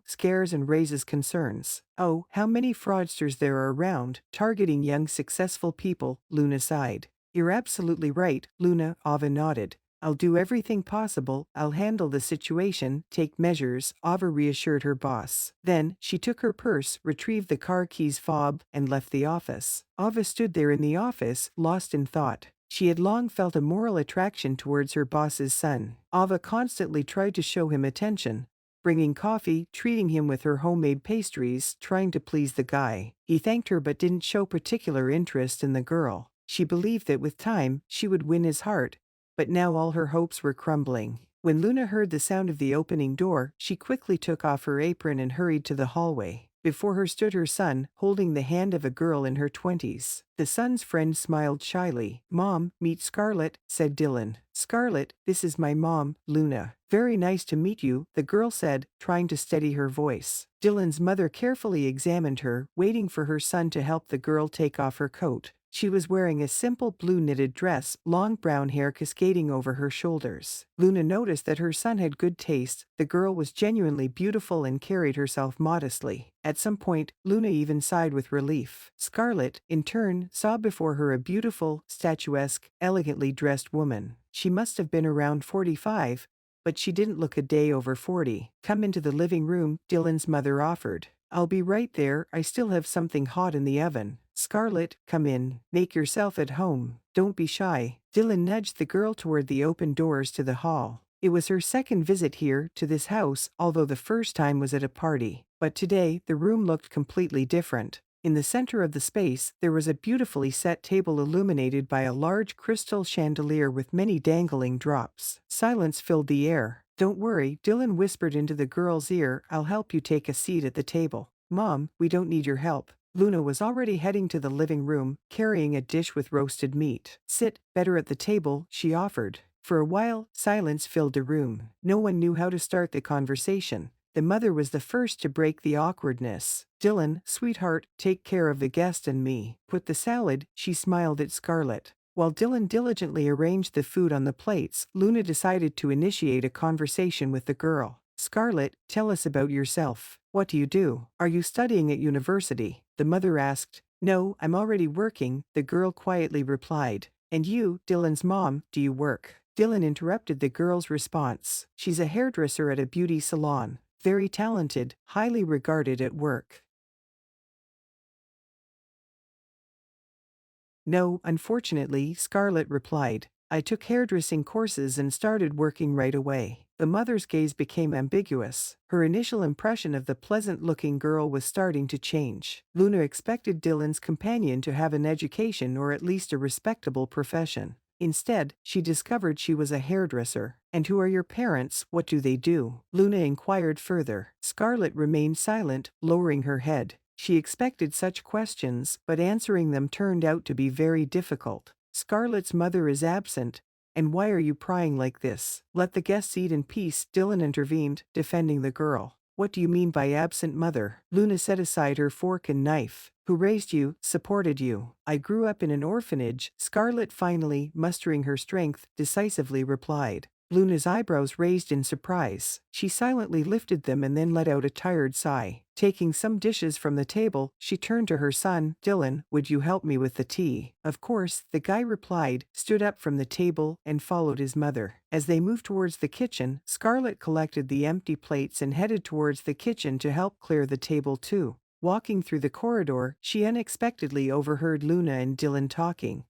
scares and raises concerns. Oh, how many fraudsters there are around, targeting young successful people, Luna sighed. You're absolutely right, Luna, Ava nodded. I'll do everything possible, I'll handle the situation, take measures, Ava reassured her boss. Then, she took her purse, retrieved the car keys fob, and left the office. Ava stood there in the office, lost in thought. She had long felt a moral attraction towards her boss's son. Ava constantly tried to show him attention, bringing coffee, treating him with her homemade pastries, trying to please the guy. He thanked her but didn't show particular interest in the girl. She believed that with time, she would win his heart, but now all her hopes were crumbling. When Luna heard the sound of the opening door, she quickly took off her apron and hurried to the hallway. Before her stood her son, holding the hand of a girl in her 20s. The son's friend smiled shyly. Mom, meet Scarlett, said Dylan. Scarlett, this is my mom, Luna. Very nice to meet you, the girl said, trying to steady her voice. Dylan's mother carefully examined her, waiting for her son to help the girl take off her coat. She was wearing a simple blue knitted dress, long brown hair cascading over her shoulders. Luna noticed that her son had good taste. The girl was genuinely beautiful and carried herself modestly. At some point, Luna even sighed with relief. Scarlett, in turn, saw before her a beautiful, statuesque, elegantly dressed woman. She must have been around 45, but she didn't look a day over 40. Come into the living room, Dylan's mother offered. I'll be right there, I still have something hot in the oven. Scarlett, come in. Make yourself at home. Don't be shy. Dylan nudged the girl toward the open doors to the hall. It was her second visit here, to this house, although the first time was at a party. But today, the room looked completely different. In the center of the space, there was a beautifully set table illuminated by a large crystal chandelier with many dangling drops. Silence filled the air. Don't worry, Dylan whispered into the girl's ear, I'll help you take a seat at the table. Mom, we don't need your help. Luna was already heading to the living room, carrying a dish with roasted meat. Sit, better at the table, she offered. For a while, silence filled the room. No one knew how to start the conversation. The mother was the first to break the awkwardness. Dylan, sweetheart, take care of the guest and me. Put the salad, she smiled at Scarlett. While Dylan diligently arranged the food on the plates, Luna decided to initiate a conversation with the girl. Scarlett, tell us about yourself. What do you do? Are you studying at university? The mother asked. No, I'm already working, the girl quietly replied. And you, Dylan's mom, do you work? Dylan interrupted the girl's response. She's a hairdresser at a beauty salon. Very talented, highly regarded at work. No, unfortunately, Scarlett replied. I took hairdressing courses and started working right away. The mother's gaze became ambiguous. Her initial impression of the pleasant-looking girl was starting to change. Luna expected Dylan's companion to have an education or at least a respectable profession. Instead, she discovered she was a hairdresser. "And who are your parents? What do they do?" Luna inquired further. Scarlett remained silent, lowering her head. She expected such questions, but answering them turned out to be very difficult. "Scarlett's mother is absent. And why are you prying like this? Let the guests eat in peace," Dylan intervened, defending the girl. "What do you mean by absent mother?" Luna set aside her fork and knife. "Who raised you, supported you?" "I grew up in an orphanage," Scarlett, finally mustering her strength, decisively replied. Luna's eyebrows raised in surprise. She silently lifted them and then let out a tired sigh. Taking some dishes from the table, she turned to her son. "Dylan, would you help me with the tea?" "Of course," the guy replied, stood up from the table, and followed his mother. As they moved towards the kitchen, Scarlett collected the empty plates and headed towards the kitchen to help clear the table too. Walking through the corridor, she unexpectedly overheard Luna and Dylan talking.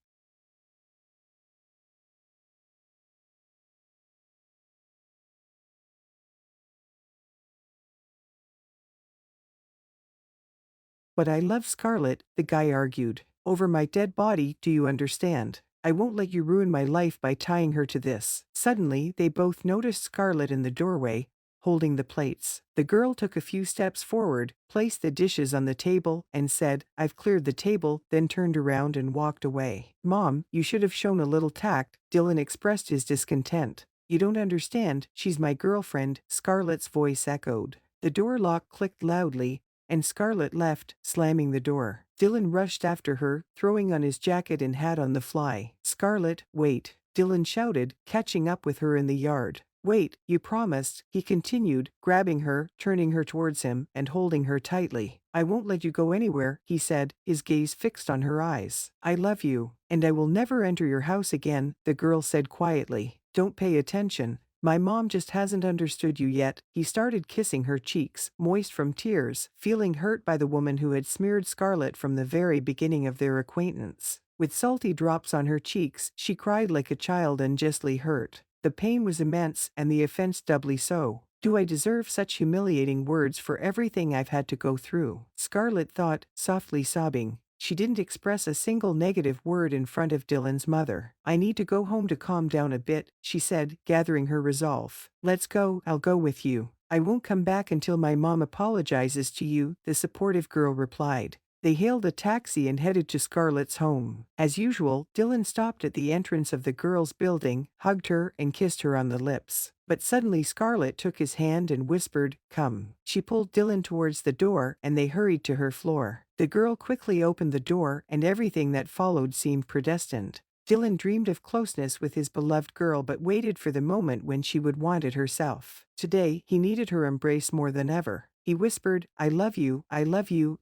"But I love Scarlett," the guy argued. "Over my dead body, do you understand? I won't let you ruin my life by tying her to this." Suddenly, they both noticed Scarlett in the doorway, holding the plates. The girl took a few steps forward, placed the dishes on the table, and said, "I've cleared the table," then turned around and walked away. "Mom, you should have shown a little tact," Dylan expressed his discontent. "You don't understand, she's my girlfriend," Scarlett's voice echoed. The door lock clicked loudly, and Scarlett left, slamming the door. Dylan rushed after her, throwing on his jacket and hat on the fly. "Scarlett, wait," Dylan shouted, catching up with her in the yard. "Wait, you promised," he continued, grabbing her, turning her towards him, and holding her tightly. "I won't let you go anywhere," he said, his gaze fixed on her eyes. "I love you, and I will never enter your house again," the girl said quietly. "Don't pay attention. My mom just hasn't understood you yet." He started kissing her cheeks, moist from tears, feeling hurt by the woman who had smeared Scarlett from the very beginning of their acquaintance. With salty drops on her cheeks, she cried like a child unjustly hurt. The pain was immense, and the offense doubly so. "Do I deserve such humiliating words for everything I've had to go through?" Scarlett thought, softly sobbing. She didn't express a single negative word in front of Dylan's mother. "I need to go home to calm down a bit," she said, gathering her resolve. "Let's go, I'll go with you." "I won't come back until my mom apologizes to you," the supportive girl replied. They hailed a taxi and headed to Scarlett's home. As usual, Dylan stopped at the entrance of the girl's building, hugged her, and kissed her on the lips. But suddenly Scarlett took his hand and whispered, "Come." She pulled Dylan towards the door, and they hurried to her floor. The girl quickly opened the door, and everything that followed seemed predestined. Dylan dreamed of closeness with his beloved girl but waited for the moment when she would want it herself. Today, he needed her embrace more than ever. He whispered, I love you,"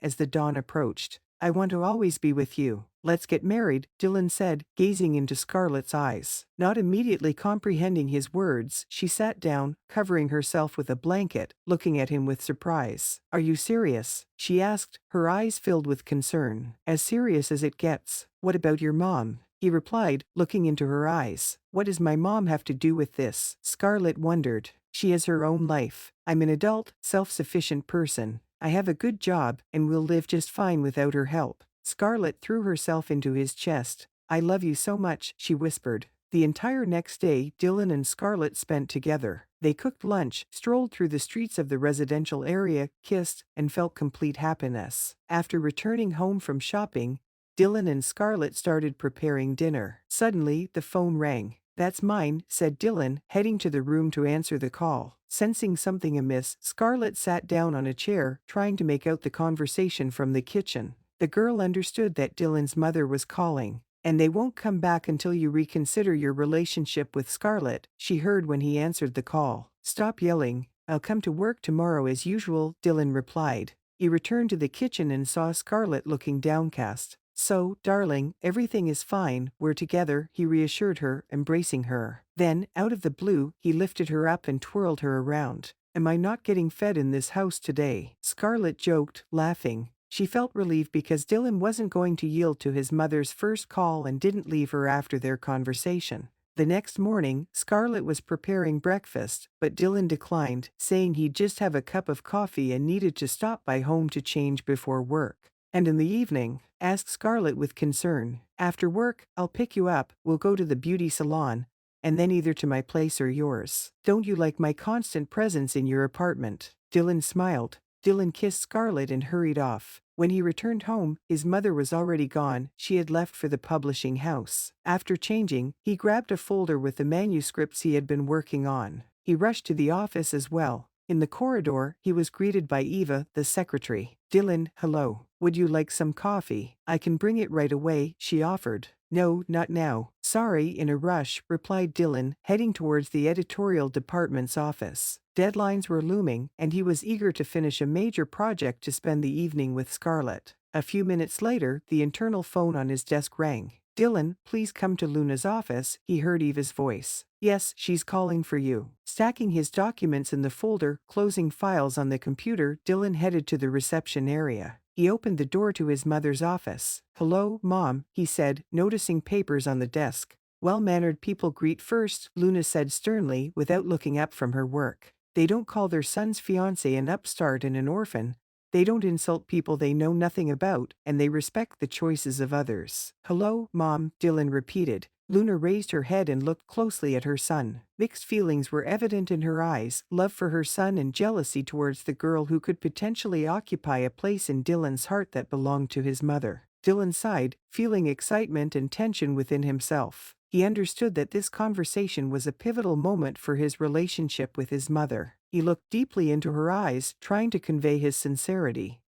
as the dawn approached. "I want to always be with you." "Let's get married," Dylan said, gazing into Scarlett's eyes. Not immediately comprehending his words, she sat down, covering herself with a blanket, looking at him with surprise. "Are you serious?" she asked, her eyes filled with concern. "As serious as it gets. What about your mom?" he replied, looking into her eyes. "What does my mom have to do with this?" Scarlett wondered. "She has her own life. I'm an adult, self-sufficient person. I have a good job, and will live just fine without her help." Scarlett threw herself into his chest. "I love you so much," she whispered. The entire next day, Dylan and Scarlett spent together. They cooked lunch, strolled through the streets of the residential area, kissed, and felt complete happiness. After returning home from shopping, Dylan and Scarlett started preparing dinner. Suddenly, the phone rang. "That's mine," said Dylan, heading to the room to answer the call. Sensing something amiss, Scarlett sat down on a chair, trying to make out the conversation from the kitchen. The girl understood that Dylan's mother was calling. "And they won't come back until you reconsider your relationship with Scarlett," she heard when he answered the call. "Stop yelling. I'll come to work tomorrow as usual," Dylan replied. He returned to the kitchen and saw Scarlett looking downcast. "So, darling, everything is fine, we're together," he reassured her, embracing her. Then, out of the blue, he lifted her up and twirled her around. "Am I not getting fed in this house today?" Scarlett joked, laughing. She felt relieved because Dylan wasn't going to yield to his mother's first call and didn't leave her after their conversation. The next morning, Scarlett was preparing breakfast, but Dylan declined, saying he'd just have a cup of coffee and needed to stop by home to change before work. "And in the evening?" asked Scarlett with concern. "After work, I'll pick you up, we'll go to the beauty salon, and then either to my place or yours. Don't you like my constant presence in your apartment?" Dylan smiled. Dylan kissed Scarlett and hurried off. When he returned home, his mother was already gone. She had left for the publishing house. After changing, he grabbed a folder with the manuscripts he had been working on. He rushed to the office as well. In the corridor, he was greeted by Eva, the secretary. "Dylan, hello. Would you like some coffee? I can bring it right away," she offered. "No, not now. Sorry, in a rush," replied Dylan, heading towards the editorial department's office. Deadlines were looming, and he was eager to finish a major project to spend the evening with Scarlett. A few minutes later, the internal phone on his desk rang. "Dylan, please come to Luna's office," he heard Eva's voice. "Yes, she's calling for you." Stacking his documents in the folder, closing files on the computer, Dylan headed to the reception area. He opened the door to his mother's office. "Hello, Mom," he said, noticing papers on the desk. "Well-mannered people greet first," Luna said sternly, without looking up from her work. "They don't call their son's fiancé an upstart and an orphan. They don't insult people they know nothing about, and they respect the choices of others." "Hello, Mom," Dylan repeated. Luna raised her head and looked closely at her son. Mixed feelings were evident in her eyes, love for her son and jealousy towards the girl who could potentially occupy a place in Dylan's heart that belonged to his mother. Dylan sighed, feeling excitement and tension within himself. He understood that this conversation was a pivotal moment for his relationship with his mother. He looked deeply into her eyes, trying to convey his sincerity.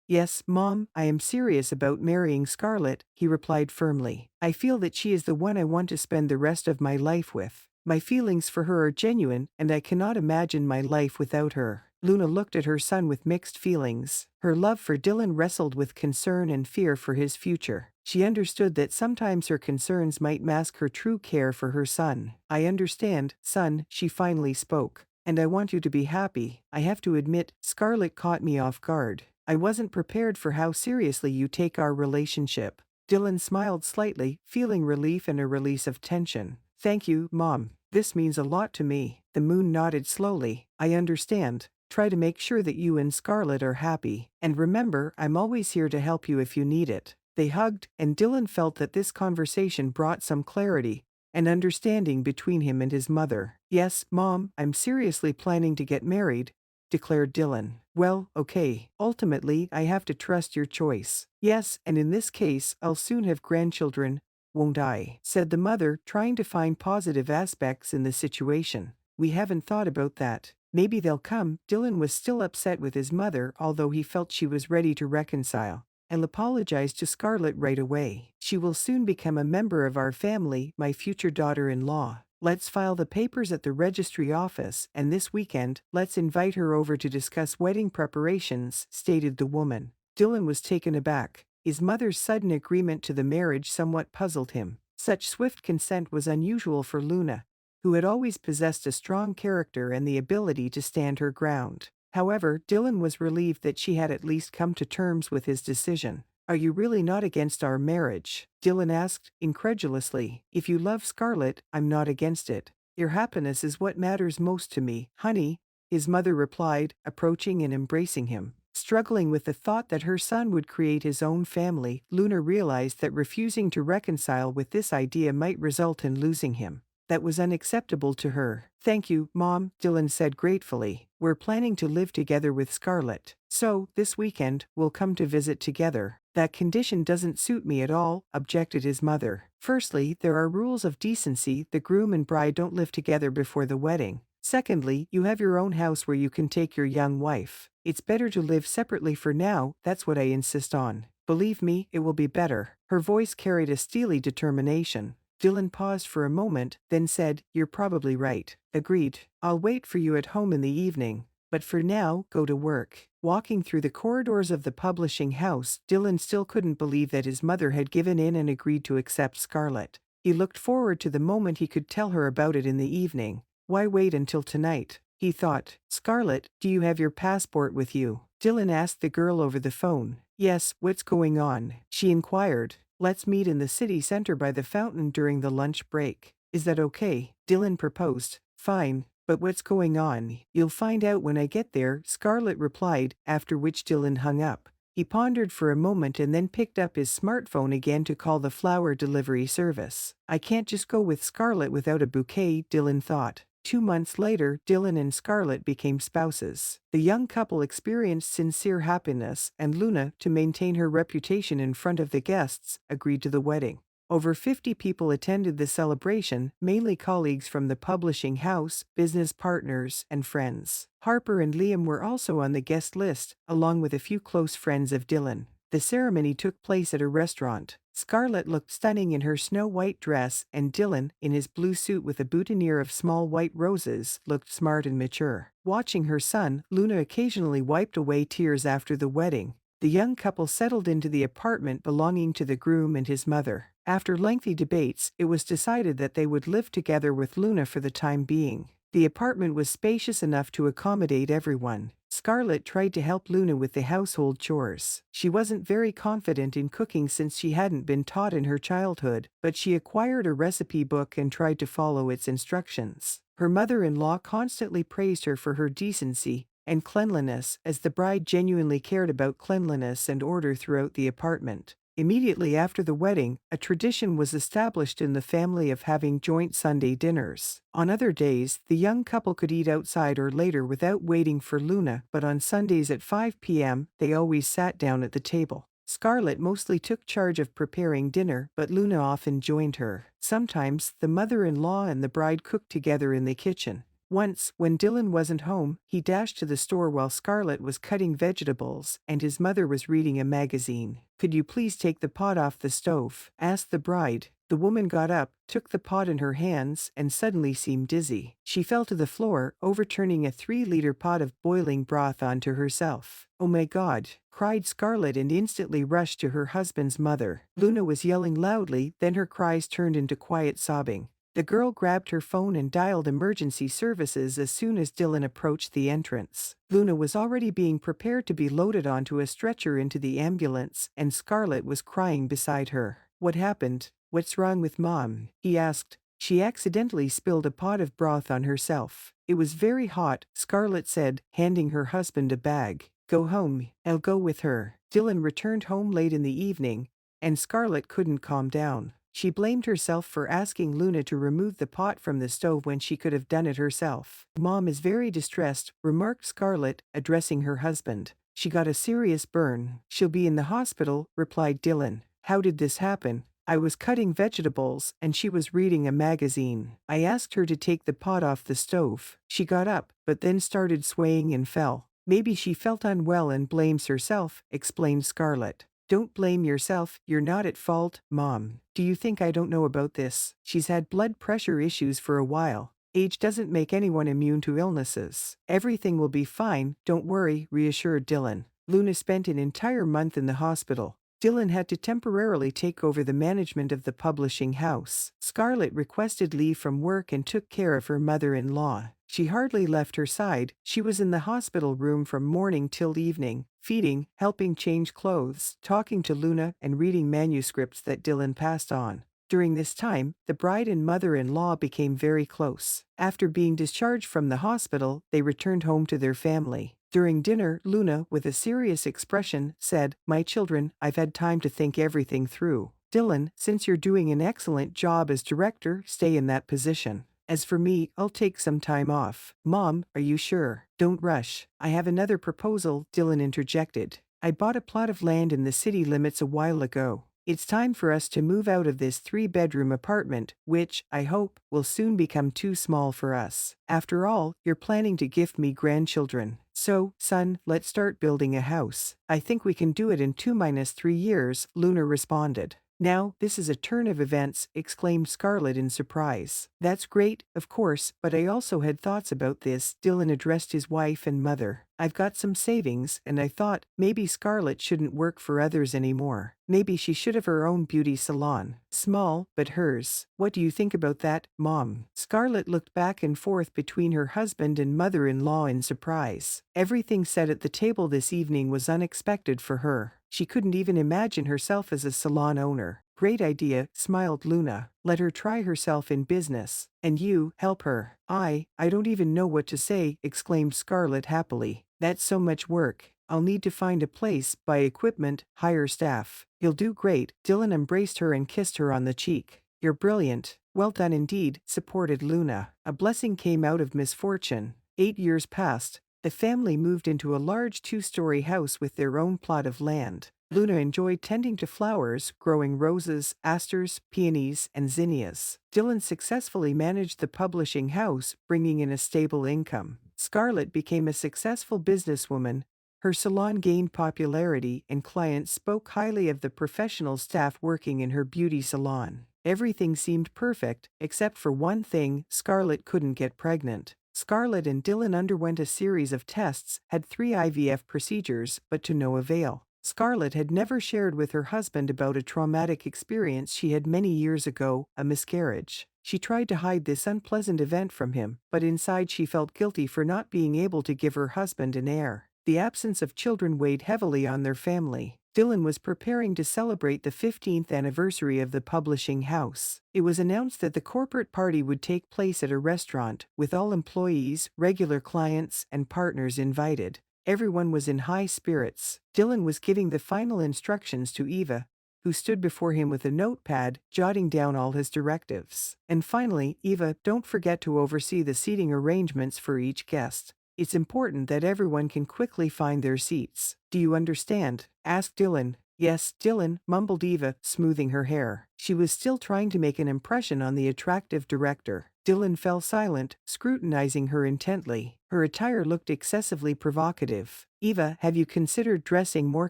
"Yes, Mom, I am serious about marrying Scarlett," he replied firmly. "I feel that she is the one I want to spend the rest of my life with. My feelings for her are genuine, and I cannot imagine my life without her." Luna looked at her son with mixed feelings. Her love for Dylan wrestled with concern and fear for his future. She understood that sometimes her concerns might mask her true care for her son. "I understand, son," she finally spoke. "And I want you to be happy. I have to admit, Scarlett caught me off guard. I wasn't prepared for how seriously you take our relationship." Dylan smiled slightly, feeling relief and a release of tension. "Thank you, Mom. This means a lot to me." The moon nodded slowly. "I understand. Try to make sure that you and Scarlett are happy. And remember, I'm always here to help you if you need it." They hugged, and Dylan felt that this conversation brought some clarity and understanding between him and his mother. "Yes, Mom, I'm seriously planning to get married," declared Dylan. "Well, okay. Ultimately, I have to trust your choice." "Yes, and in this case, I'll soon have grandchildren, won't I?" said the mother, trying to find positive aspects in the situation. "We haven't thought about that. Maybe they'll come." Dylan was still upset with his mother, although he felt she was ready to reconcile. "I'll apologize to Scarlett right away. She will soon become a member of our family, my future daughter-in-law. Let's file the papers at the registry office, and this weekend, let's invite her over to discuss wedding preparations," stated the woman. Dylan was taken aback. His mother's sudden agreement to the marriage somewhat puzzled him. Such swift consent was unusual for Luna, who had always possessed a strong character and the ability to stand her ground. However, Dylan was relieved that she had at least come to terms with his decision. "Are you really not against our marriage?" Dylan asked, incredulously. "If you love Scarlett, I'm not against it. Your happiness is what matters most to me, honey," his mother replied, approaching and embracing him. Struggling with the thought that her son would create his own family, Luna realized that refusing to reconcile with this idea might result in losing him. That was unacceptable to her. "Thank you, Mom," Dylan said gratefully. "We're planning to live together with Scarlett. So, this weekend, we'll come to visit together." "That condition doesn't suit me at all," objected his mother. "Firstly, there are rules of decency. The groom and bride don't live together before the wedding. Secondly, you have your own house where you can take your young wife. It's better to live separately for now, that's what I insist on. Believe me, it will be better." Her voice carried a steely determination. Dylan paused for a moment, then said, "You're probably right." "Agreed. I'll wait for you at home in the evening. But for now, go to work." Walking through the corridors of the publishing house, Dylan still couldn't believe that his mother had given in and agreed to accept Scarlett. He looked forward to the moment he could tell her about it in the evening. Why wait until tonight? He thought. "Scarlett, do you have your passport with you?" Dylan asked the girl over the phone. "Yes, what's going on?" she inquired. Let's meet in the city center by the fountain during the lunch break. Is that okay? Dylan proposed. Fine, but what's going on? You'll find out when I get there, Scarlett replied, after which Dylan hung up. He pondered for a moment and then picked up his smartphone again to call the flower delivery service. I can't just go with Scarlett without a bouquet, Dylan thought. 2 months later, Dylan and Scarlett became spouses. The young couple experienced sincere happiness, and Luna, to maintain her reputation in front of the guests, agreed to the wedding. Over 50 people attended the celebration, mainly colleagues from the publishing house, business partners, and friends. Harper and Liam were also on the guest list, along with a few close friends of Dylan. The ceremony took place at a restaurant. Scarlett looked stunning in her snow-white dress, and Dylan, in his blue suit with a boutonniere of small white roses, looked smart and mature. Watching her son, Luna occasionally wiped away tears after the wedding. The young couple settled into the apartment belonging to the groom and his mother. After lengthy debates, it was decided that they would live together with Luna for the time being. The apartment was spacious enough to accommodate everyone. Scarlett tried to help Luna with the household chores. She wasn't very confident in cooking since she hadn't been taught in her childhood, but she acquired a recipe book and tried to follow its instructions. Her mother-in-law constantly praised her for her decency and cleanliness, as the bride genuinely cared about cleanliness and order throughout the apartment. Immediately after the wedding, a tradition was established in the family of having joint Sunday dinners. On other days, the young couple could eat outside or later without waiting for Luna, but on Sundays at 5 p.m., they always sat down at the table. Scarlett mostly took charge of preparing dinner, but Luna often joined her. Sometimes, the mother-in-law and the bride cooked together in the kitchen. Once, when Dylan wasn't home, he dashed to the store while Scarlett was cutting vegetables and his mother was reading a magazine. "Could you please take the pot off the stove?" asked the bride. The woman got up, took the pot in her hands, and suddenly seemed dizzy. She fell to the floor, overturning a 3-liter pot of boiling broth onto herself. "Oh my God!" cried Scarlett and instantly rushed to her husband's mother. Luna was yelling loudly, then her cries turned into quiet sobbing. The girl grabbed her phone and dialed emergency services as soon as Dylan approached the entrance. Luna was already being prepared to be loaded onto a stretcher into the ambulance, and Scarlett was crying beside her. "What happened? What's wrong with Mom?" he asked. She accidentally spilled a pot of broth on herself. It was very hot, Scarlett said, handing her husband a bag. "Go home, I'll go with her." Dylan returned home late in the evening, and Scarlett couldn't calm down. She blamed herself for asking Luna to remove the pot from the stove when she could have done it herself. "Mom is very distressed," remarked Scarlett, addressing her husband. "She got a serious burn. She'll be in the hospital," replied Dylan. "How did this happen?" "I was cutting vegetables, and she was reading a magazine. I asked her to take the pot off the stove. She got up, but then started swaying and fell. Maybe she felt unwell and blames herself," explained Scarlett. "Don't blame yourself, you're not at fault, Mom. Do you think I don't know about this? She's had blood pressure issues for a while. Age doesn't make anyone immune to illnesses. Everything will be fine, don't worry," reassured Dylan. Luna spent an entire month in the hospital. Dylan had to temporarily take over the management of the publishing house. Scarlett requested leave from work and took care of her mother-in-law. She hardly left her side. She was in the hospital room from morning till evening, feeding, helping change clothes, talking to Luna, and reading manuscripts that Dylan passed on. During this time, the bride and mother-in-law became very close. After being discharged from the hospital, they returned home to their family. During dinner, Luna, with a serious expression, said, "My children, I've had time to think everything through. Dylan, since you're doing an excellent job as director, stay in that position. As for me, I'll take some time off." "Mom, are you sure? Don't rush. I have another proposal," Dylan interjected. "I bought a plot of land in the city limits a while ago. It's time for us to move out of this 3-bedroom apartment, which, I hope, will soon become too small for us. After all, you're planning to gift me grandchildren. So, son, let's start building a house. I think we can do it in 2-3 years, Luna responded. "Now, this is a turn of events," exclaimed Scarlett in surprise. "That's great, of course, but I also had thoughts about this," Dylan addressed his wife and mother. "I've got some savings, and I thought, maybe Scarlett shouldn't work for others anymore. Maybe she should have her own beauty salon. Small, but hers. What do you think about that, Mom?" Scarlett looked back and forth between her husband and mother-in-law in surprise. Everything said at the table this evening was unexpected for her. She couldn't even imagine herself as a salon owner. Great idea, smiled Luna. Let her try herself in business. And you, help her. I don't even know what to say, exclaimed Scarlett happily. That's so much work. I'll need to find a place, buy equipment, hire staff. You'll do great. Dylan embraced her and kissed her on the cheek. You're brilliant. Well done indeed, supported Luna. A blessing came out of misfortune. 8 years passed. The family moved into a large 2-story house with their own plot of land. Luna enjoyed tending to flowers, growing roses, asters, peonies, and zinnias. Dylan successfully managed the publishing house, bringing in a stable income. Scarlett became a successful businesswoman. Her salon gained popularity, and clients spoke highly of the professional staff working in her beauty salon. Everything seemed perfect, except for one thing: Scarlett couldn't get pregnant. Scarlett and Dylan underwent a series of tests, had 3 IVF procedures, but to no avail. Scarlett had never shared with her husband about a traumatic experience she had many years ago, a miscarriage. She tried to hide this unpleasant event from him, but inside she felt guilty for not being able to give her husband an heir. The absence of children weighed heavily on their family. Dylan was preparing to celebrate the 15th anniversary of the publishing house. It was announced that the corporate party would take place at a restaurant, with all employees, regular clients, and partners invited. Everyone was in high spirits. Dylan was giving the final instructions to Eva, who stood before him with a notepad, jotting down all his directives. And finally, Eva, don't forget to oversee the seating arrangements for each guest. It's important that everyone can quickly find their seats. Do you understand? Asked Dylan. Yes, Dylan, mumbled Eva, smoothing her hair. She was still trying to make an impression on the attractive director. Dylan fell silent, scrutinizing her intently. Her attire looked excessively provocative. Eva, have you considered dressing more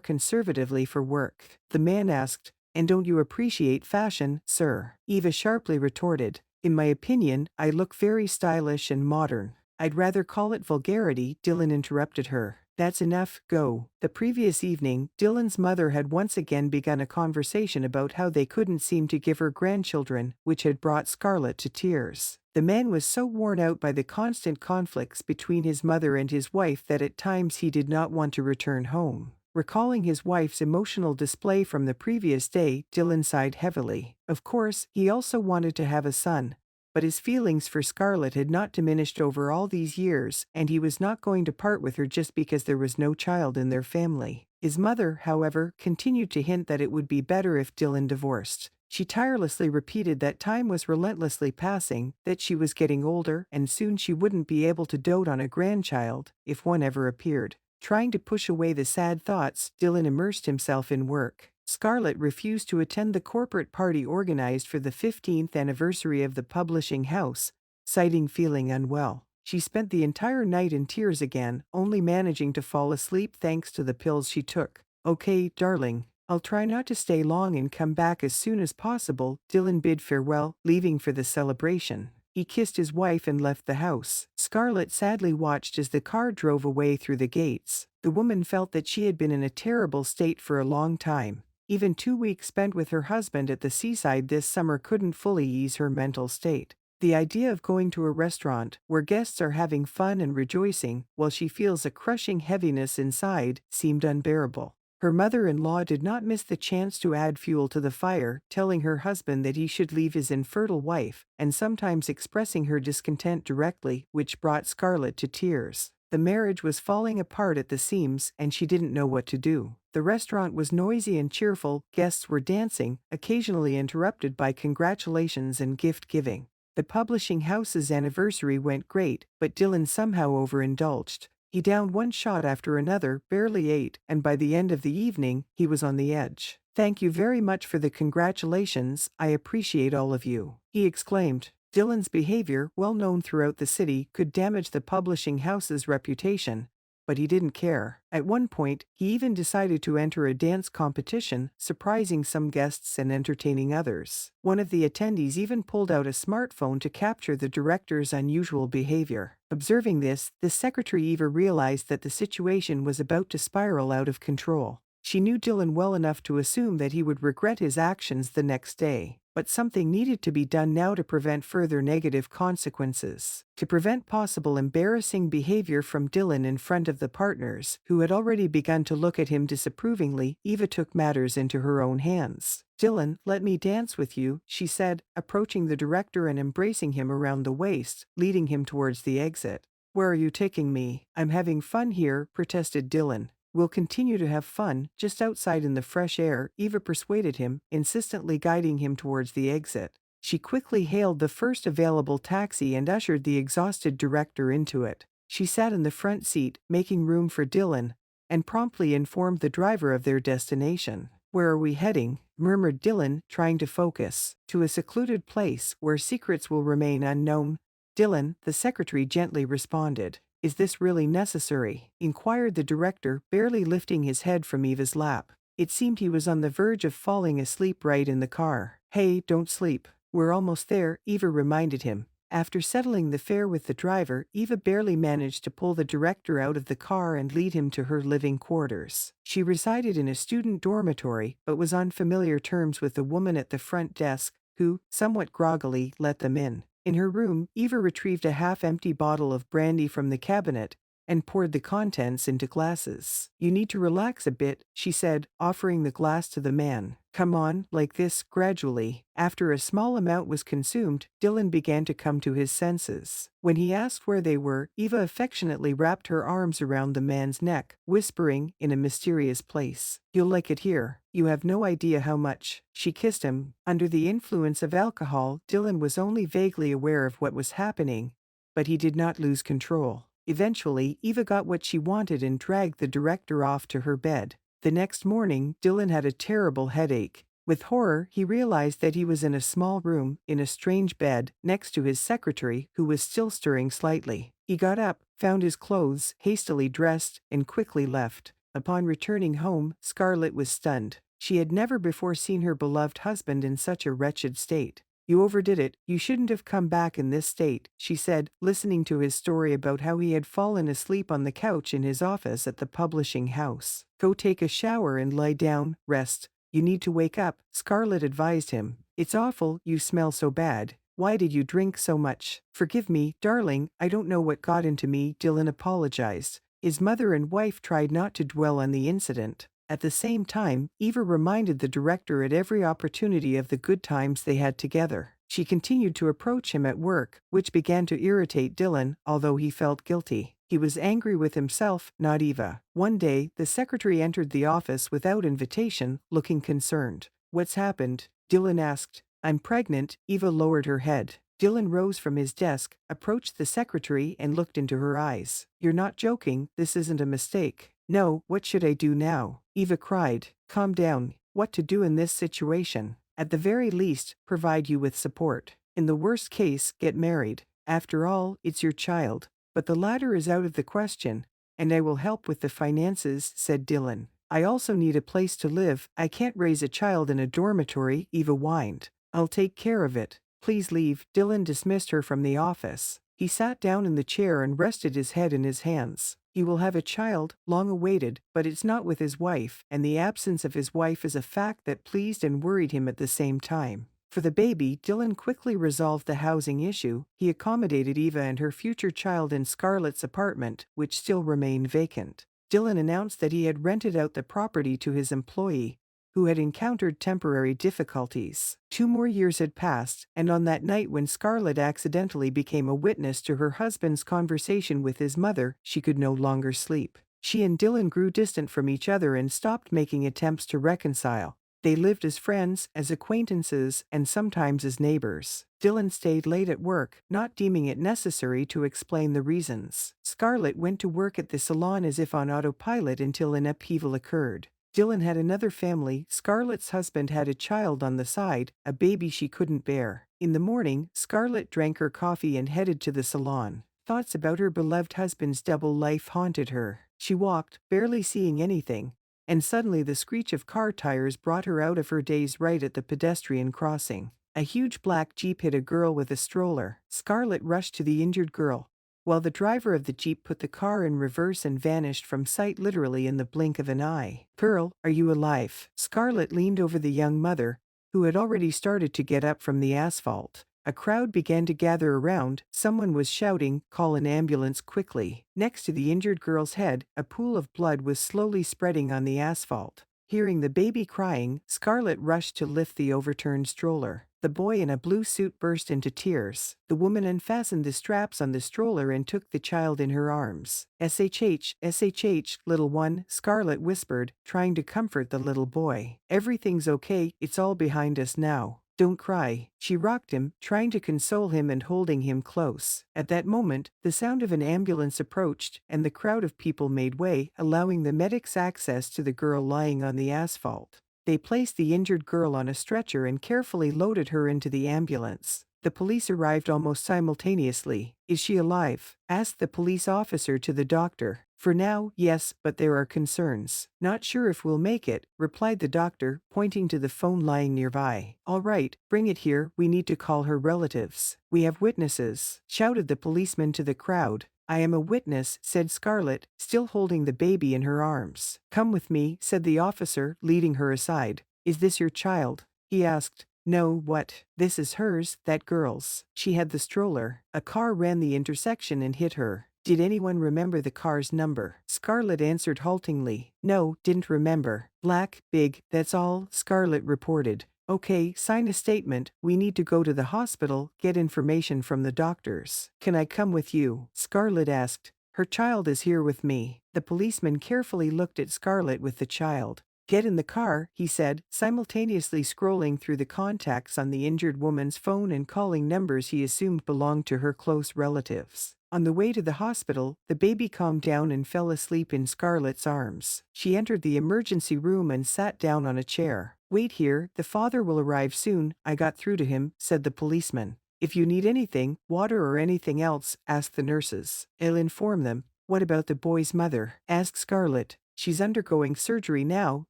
conservatively for work? The man asked. And don't you appreciate fashion, sir? Eva sharply retorted. In my opinion, I look very stylish and modern. I'd rather call it vulgarity, Dylan interrupted her. That's enough, go. The previous evening, Dylan's mother had once again begun a conversation about how they couldn't seem to give her grandchildren, which had brought Scarlett to tears. The man was so worn out by the constant conflicts between his mother and his wife that at times he did not want to return home. Recalling his wife's emotional display from the previous day, Dylan sighed heavily. Of course, he also wanted to have a son, but his feelings for Scarlett had not diminished over all these years, and he was not going to part with her just because there was no child in their family. His mother, however, continued to hint that it would be better if Dylan divorced. She tirelessly repeated that time was relentlessly passing, that she was getting older, and soon she wouldn't be able to dote on a grandchild, if one ever appeared. Trying to push away the sad thoughts, Dylan immersed himself in work. Scarlett refused to attend the corporate party organized for the 15th anniversary of the publishing house, citing feeling unwell. She spent the entire night in tears again, only managing to fall asleep thanks to the pills she took. Okay, darling. I'll try not to stay long and come back as soon as possible, Dylan bid farewell, leaving for the celebration. He kissed his wife and left the house. Scarlett sadly watched as the car drove away through the gates. The woman felt that she had been in a terrible state for a long time. Even 2 weeks spent with her husband at the seaside this summer couldn't fully ease her mental state. The idea of going to a restaurant, where guests are having fun and rejoicing, while she feels a crushing heaviness inside, seemed unbearable. Her mother-in-law did not miss the chance to add fuel to the fire, telling her husband that he should leave his infertile wife, and sometimes expressing her discontent directly, which brought Scarlett to tears. The marriage was falling apart at the seams, and she didn't know what to do. The restaurant was noisy and cheerful, guests were dancing, occasionally interrupted by congratulations and gift-giving. The publishing house's anniversary went great, but Dylan somehow overindulged. He downed one shot after another, barely ate, and by the end of the evening, he was on the edge. Thank you very much for the congratulations, I appreciate all of you, he exclaimed. Dylan's behavior, well known throughout the city, could damage the publishing house's reputation, but he didn't care. At one point, he even decided to enter a dance competition, surprising some guests and entertaining others. One of the attendees even pulled out a smartphone to capture the director's unusual behavior. Observing this, the secretary Eva realized that the situation was about to spiral out of control. She knew Dylan well enough to assume that he would regret his actions the next day. but something needed to be done now to prevent further negative consequences. To prevent possible embarrassing behavior from Dylan in front of the partners, who had already begun to look at him disapprovingly, Eva took matters into her own hands. "Dylan, let me dance with you," she said, approaching the director and embracing him around the waist, leading him towards the exit. "Where are you taking me? I'm having fun here," protested Dylan. "We'll continue to have fun, just outside in the fresh air," Eva persuaded him, insistently guiding him towards the exit. She quickly hailed the first available taxi and ushered the exhausted director into it. She sat in the front seat, making room for Dylan, and promptly informed the driver of their destination. "Where are we heading?" murmured Dylan, trying to focus. "To a secluded place, where secrets will remain unknown." "Dylan," the secretary gently responded. "Is this really necessary?" inquired the director, barely lifting his head from Eva's lap. It seemed he was on the verge of falling asleep right in the car. "Hey, don't sleep. We're almost there," Eva reminded him. After settling the fare with the driver, Eva barely managed to pull the director out of the car and lead him to her living quarters. She resided in a student dormitory, but was on familiar terms with the woman at the front desk, who, somewhat groggily, let them in. In her room, Eva retrieved a half-empty bottle of brandy from the cabinet and poured the contents into glasses. "You need to relax a bit," she said, offering the glass to the man. "Come on, like this, gradually." After a small amount was consumed, Dylan began to come to his senses. When he asked where they were, Eva affectionately wrapped her arms around the man's neck, whispering, in a mysterious place, "You'll like it here. You have no idea how much." She kissed him. Under the influence of alcohol, Dylan was only vaguely aware of what was happening, but he did not lose control. Eventually, Eva got what she wanted and dragged the director off to her bed. The next morning, Dylan had a terrible headache. With horror, he realized that he was in a small room, in a strange bed, next to his secretary, who was still stirring slightly. He got up, found his clothes, hastily dressed, and quickly left. Upon returning home, Scarlett was stunned. She had never before seen her beloved husband in such a wretched state. "You overdid it. You shouldn't have come back in this state," she said, listening to his story about how he had fallen asleep on the couch in his office at the publishing house. "Go take a shower and lie down, rest. You need to wake up," Scarlett advised him. "It's awful, you smell so bad. Why did you drink so much?" "Forgive me, darling, I don't know what got into me," Dylan apologized. His mother and wife tried not to dwell on the incident. At the same time, Eva reminded the director at every opportunity of the good times they had together. She continued to approach him at work, which began to irritate Dylan, although he felt guilty. He was angry with himself, not Eva. One day, the secretary entered the office without invitation, looking concerned. "What's happened?" Dylan asked. "I'm pregnant." Eva lowered her head. Dylan rose from his desk, approached the secretary, and looked into her eyes. "You're not joking, this isn't a mistake." "No, what should I do now?" Eva cried. "Calm down. What to do in this situation? At the very least, provide you with support. In the worst case, get married. After all, it's your child. But the latter is out of the question, and I will help with the finances," said Dylan. "I also need a place to live. I can't raise a child in a dormitory," Eva whined. "I'll take care of it. Please leave." Dylan dismissed her from the office. He sat down in the chair and rested his head in his hands. He will have a child, long awaited, but it's not with his wife, and the absence of his wife is a fact that pleased and worried him at the same time. For the baby, Dylan quickly resolved the housing issue. He accommodated Eva and her future child in Scarlett's apartment, which still remained vacant. Dylan announced that he had rented out the property to his employee, who had encountered temporary difficulties. 2 more years had passed, and on that night when Scarlett accidentally became a witness to her husband's conversation with his mother, she could no longer sleep. She and Dylan grew distant from each other and stopped making attempts to reconcile. They lived as friends, as acquaintances, and sometimes as neighbors. Dylan stayed late at work, not deeming it necessary to explain the reasons. Scarlett went to work at the salon as if on autopilot until an upheaval occurred. Dylan had another family. Scarlett's husband had a child on the side, a baby she couldn't bear. In the morning, Scarlett drank her coffee and headed to the salon. Thoughts about her beloved husband's double life haunted her. She walked, barely seeing anything, and suddenly the screech of car tires brought her out of her daze right at the pedestrian crossing. A huge black Jeep hit a girl with a stroller. Scarlett rushed to the injured girl, while the driver of the Jeep put the car in reverse and vanished from sight literally in the blink of an eye. "Pearl, are you alive?" Scarlett leaned over the young mother, who had already started to get up from the asphalt. A crowd began to gather around. Someone was shouting, "Call an ambulance quickly." Next to the injured girl's head, a pool of blood was slowly spreading on the asphalt. Hearing the baby crying, Scarlett rushed to lift the overturned stroller. The boy in a blue suit burst into tears. The woman unfastened the straps on the stroller and took the child in her arms. "SHH, SHH, little one," Scarlett whispered, trying to comfort the little boy. "Everything's okay, it's all behind us now. Don't cry." She rocked him, trying to console him and holding him close. At that moment, the sound of an ambulance approached, and the crowd of people made way, allowing the medics access to the girl lying on the asphalt. They placed the injured girl on a stretcher and carefully loaded her into the ambulance. The police arrived almost simultaneously. "Is she alive?" asked the police officer to the doctor. "For now, yes, but there are concerns. Not sure if we'll make it," replied the doctor, pointing to the phone lying nearby. "All right, bring it here, we need to call her relatives. We have witnesses," shouted the policeman to the crowd. "I am a witness," said Scarlett, still holding the baby in her arms. "Come with me," said the officer, leading her aside. "Is this your child?" he asked. "No, what? This is hers, that girl's. She had the stroller. A car ran the intersection and hit her." "Did anyone remember the car's number?" Scarlett answered haltingly. "No, didn't remember. Black, big, that's all," Scarlett reported. "Okay, sign a statement. We need to go to the hospital, get information from the doctors." "Can I come with you?" Scarlett asked. "Her child is here with me." The policeman carefully looked at Scarlett with the child. "Get in the car," he said, simultaneously scrolling through the contacts on the injured woman's phone and calling numbers he assumed belonged to her close relatives. On the way to the hospital, the baby calmed down and fell asleep in Scarlett's arms. She entered the emergency room and sat down on a chair. "Wait here, the father will arrive soon. I got through to him," said the policeman. "If you need anything, water or anything else, ask the nurses. I'll inform them." "What about the boy's mother?" asked Scarlett. "She's undergoing surgery now,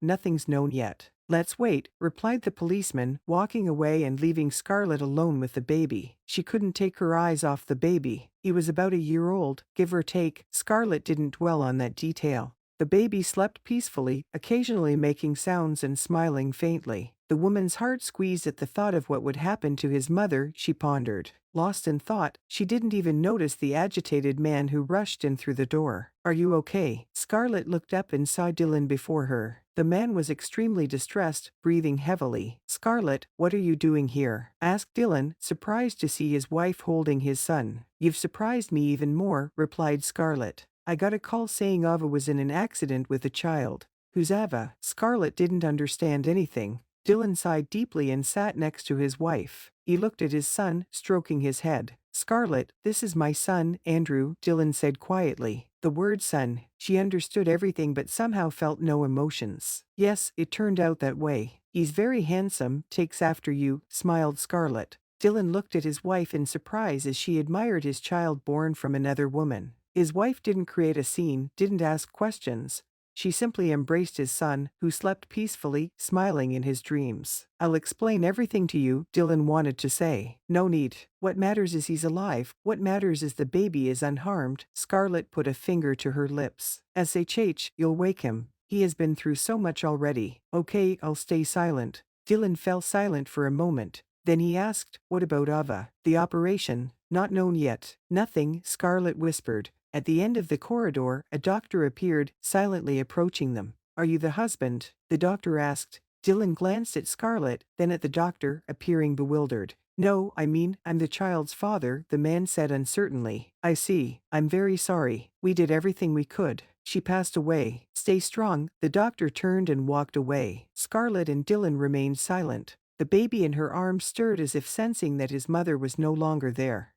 nothing's known yet." "Let's wait," replied the policeman, walking away and leaving Scarlett alone with the baby. She couldn't take her eyes off the baby. He was about a year old, give or take. Scarlett didn't dwell on that detail. The baby slept peacefully, occasionally making sounds and smiling faintly. The woman's heart squeezed at the thought of what would happen to his mother, she pondered. Lost in thought, she didn't even notice the agitated man who rushed in through the door. "Are you okay?" Scarlett looked up and saw Dylan before her. The man was extremely distressed, breathing heavily. "Scarlett, what are you doing here?" asked Dylan, surprised to see his wife holding his son. "You've surprised me even more," replied Scarlett. "I got a call saying Ava was in an accident with a child." "Who's Ava?" Scarlett didn't understand anything. Dylan sighed deeply and sat next to his wife. He looked at his son, stroking his head. "Scarlett, this is my son, Andrew," Dylan said quietly. The word son. She understood everything but somehow felt no emotions. "Yes, it turned out that way. He's very handsome, takes after you," smiled Scarlett. Dylan looked at his wife in surprise as she admired his child born from another woman. His wife didn't create a scene, didn't ask questions. She simply embraced his son, who slept peacefully, smiling in his dreams. "I'll explain everything to you," Dylan wanted to say. "No need. What matters is he's alive. What matters is the baby is unharmed." Scarlett put a finger to her lips. "SHH, you'll wake him. He has been through so much already." "Okay, I'll stay silent." Dylan fell silent for a moment. Then he asked, "What about Ava? The operation?" "Not known yet." "Nothing," Scarlett whispered. At the end of the corridor, a doctor appeared, silently approaching them. "Are you the husband?" the doctor asked. Dylan glanced at Scarlett, then at the doctor, appearing bewildered. "No, I'm the child's father," the man said uncertainly. "I see. I'm very sorry. We did everything we could. She passed away. Stay strong." The doctor turned and walked away. Scarlett and Dylan remained silent. The baby in her arms stirred as if sensing that his mother was no longer there.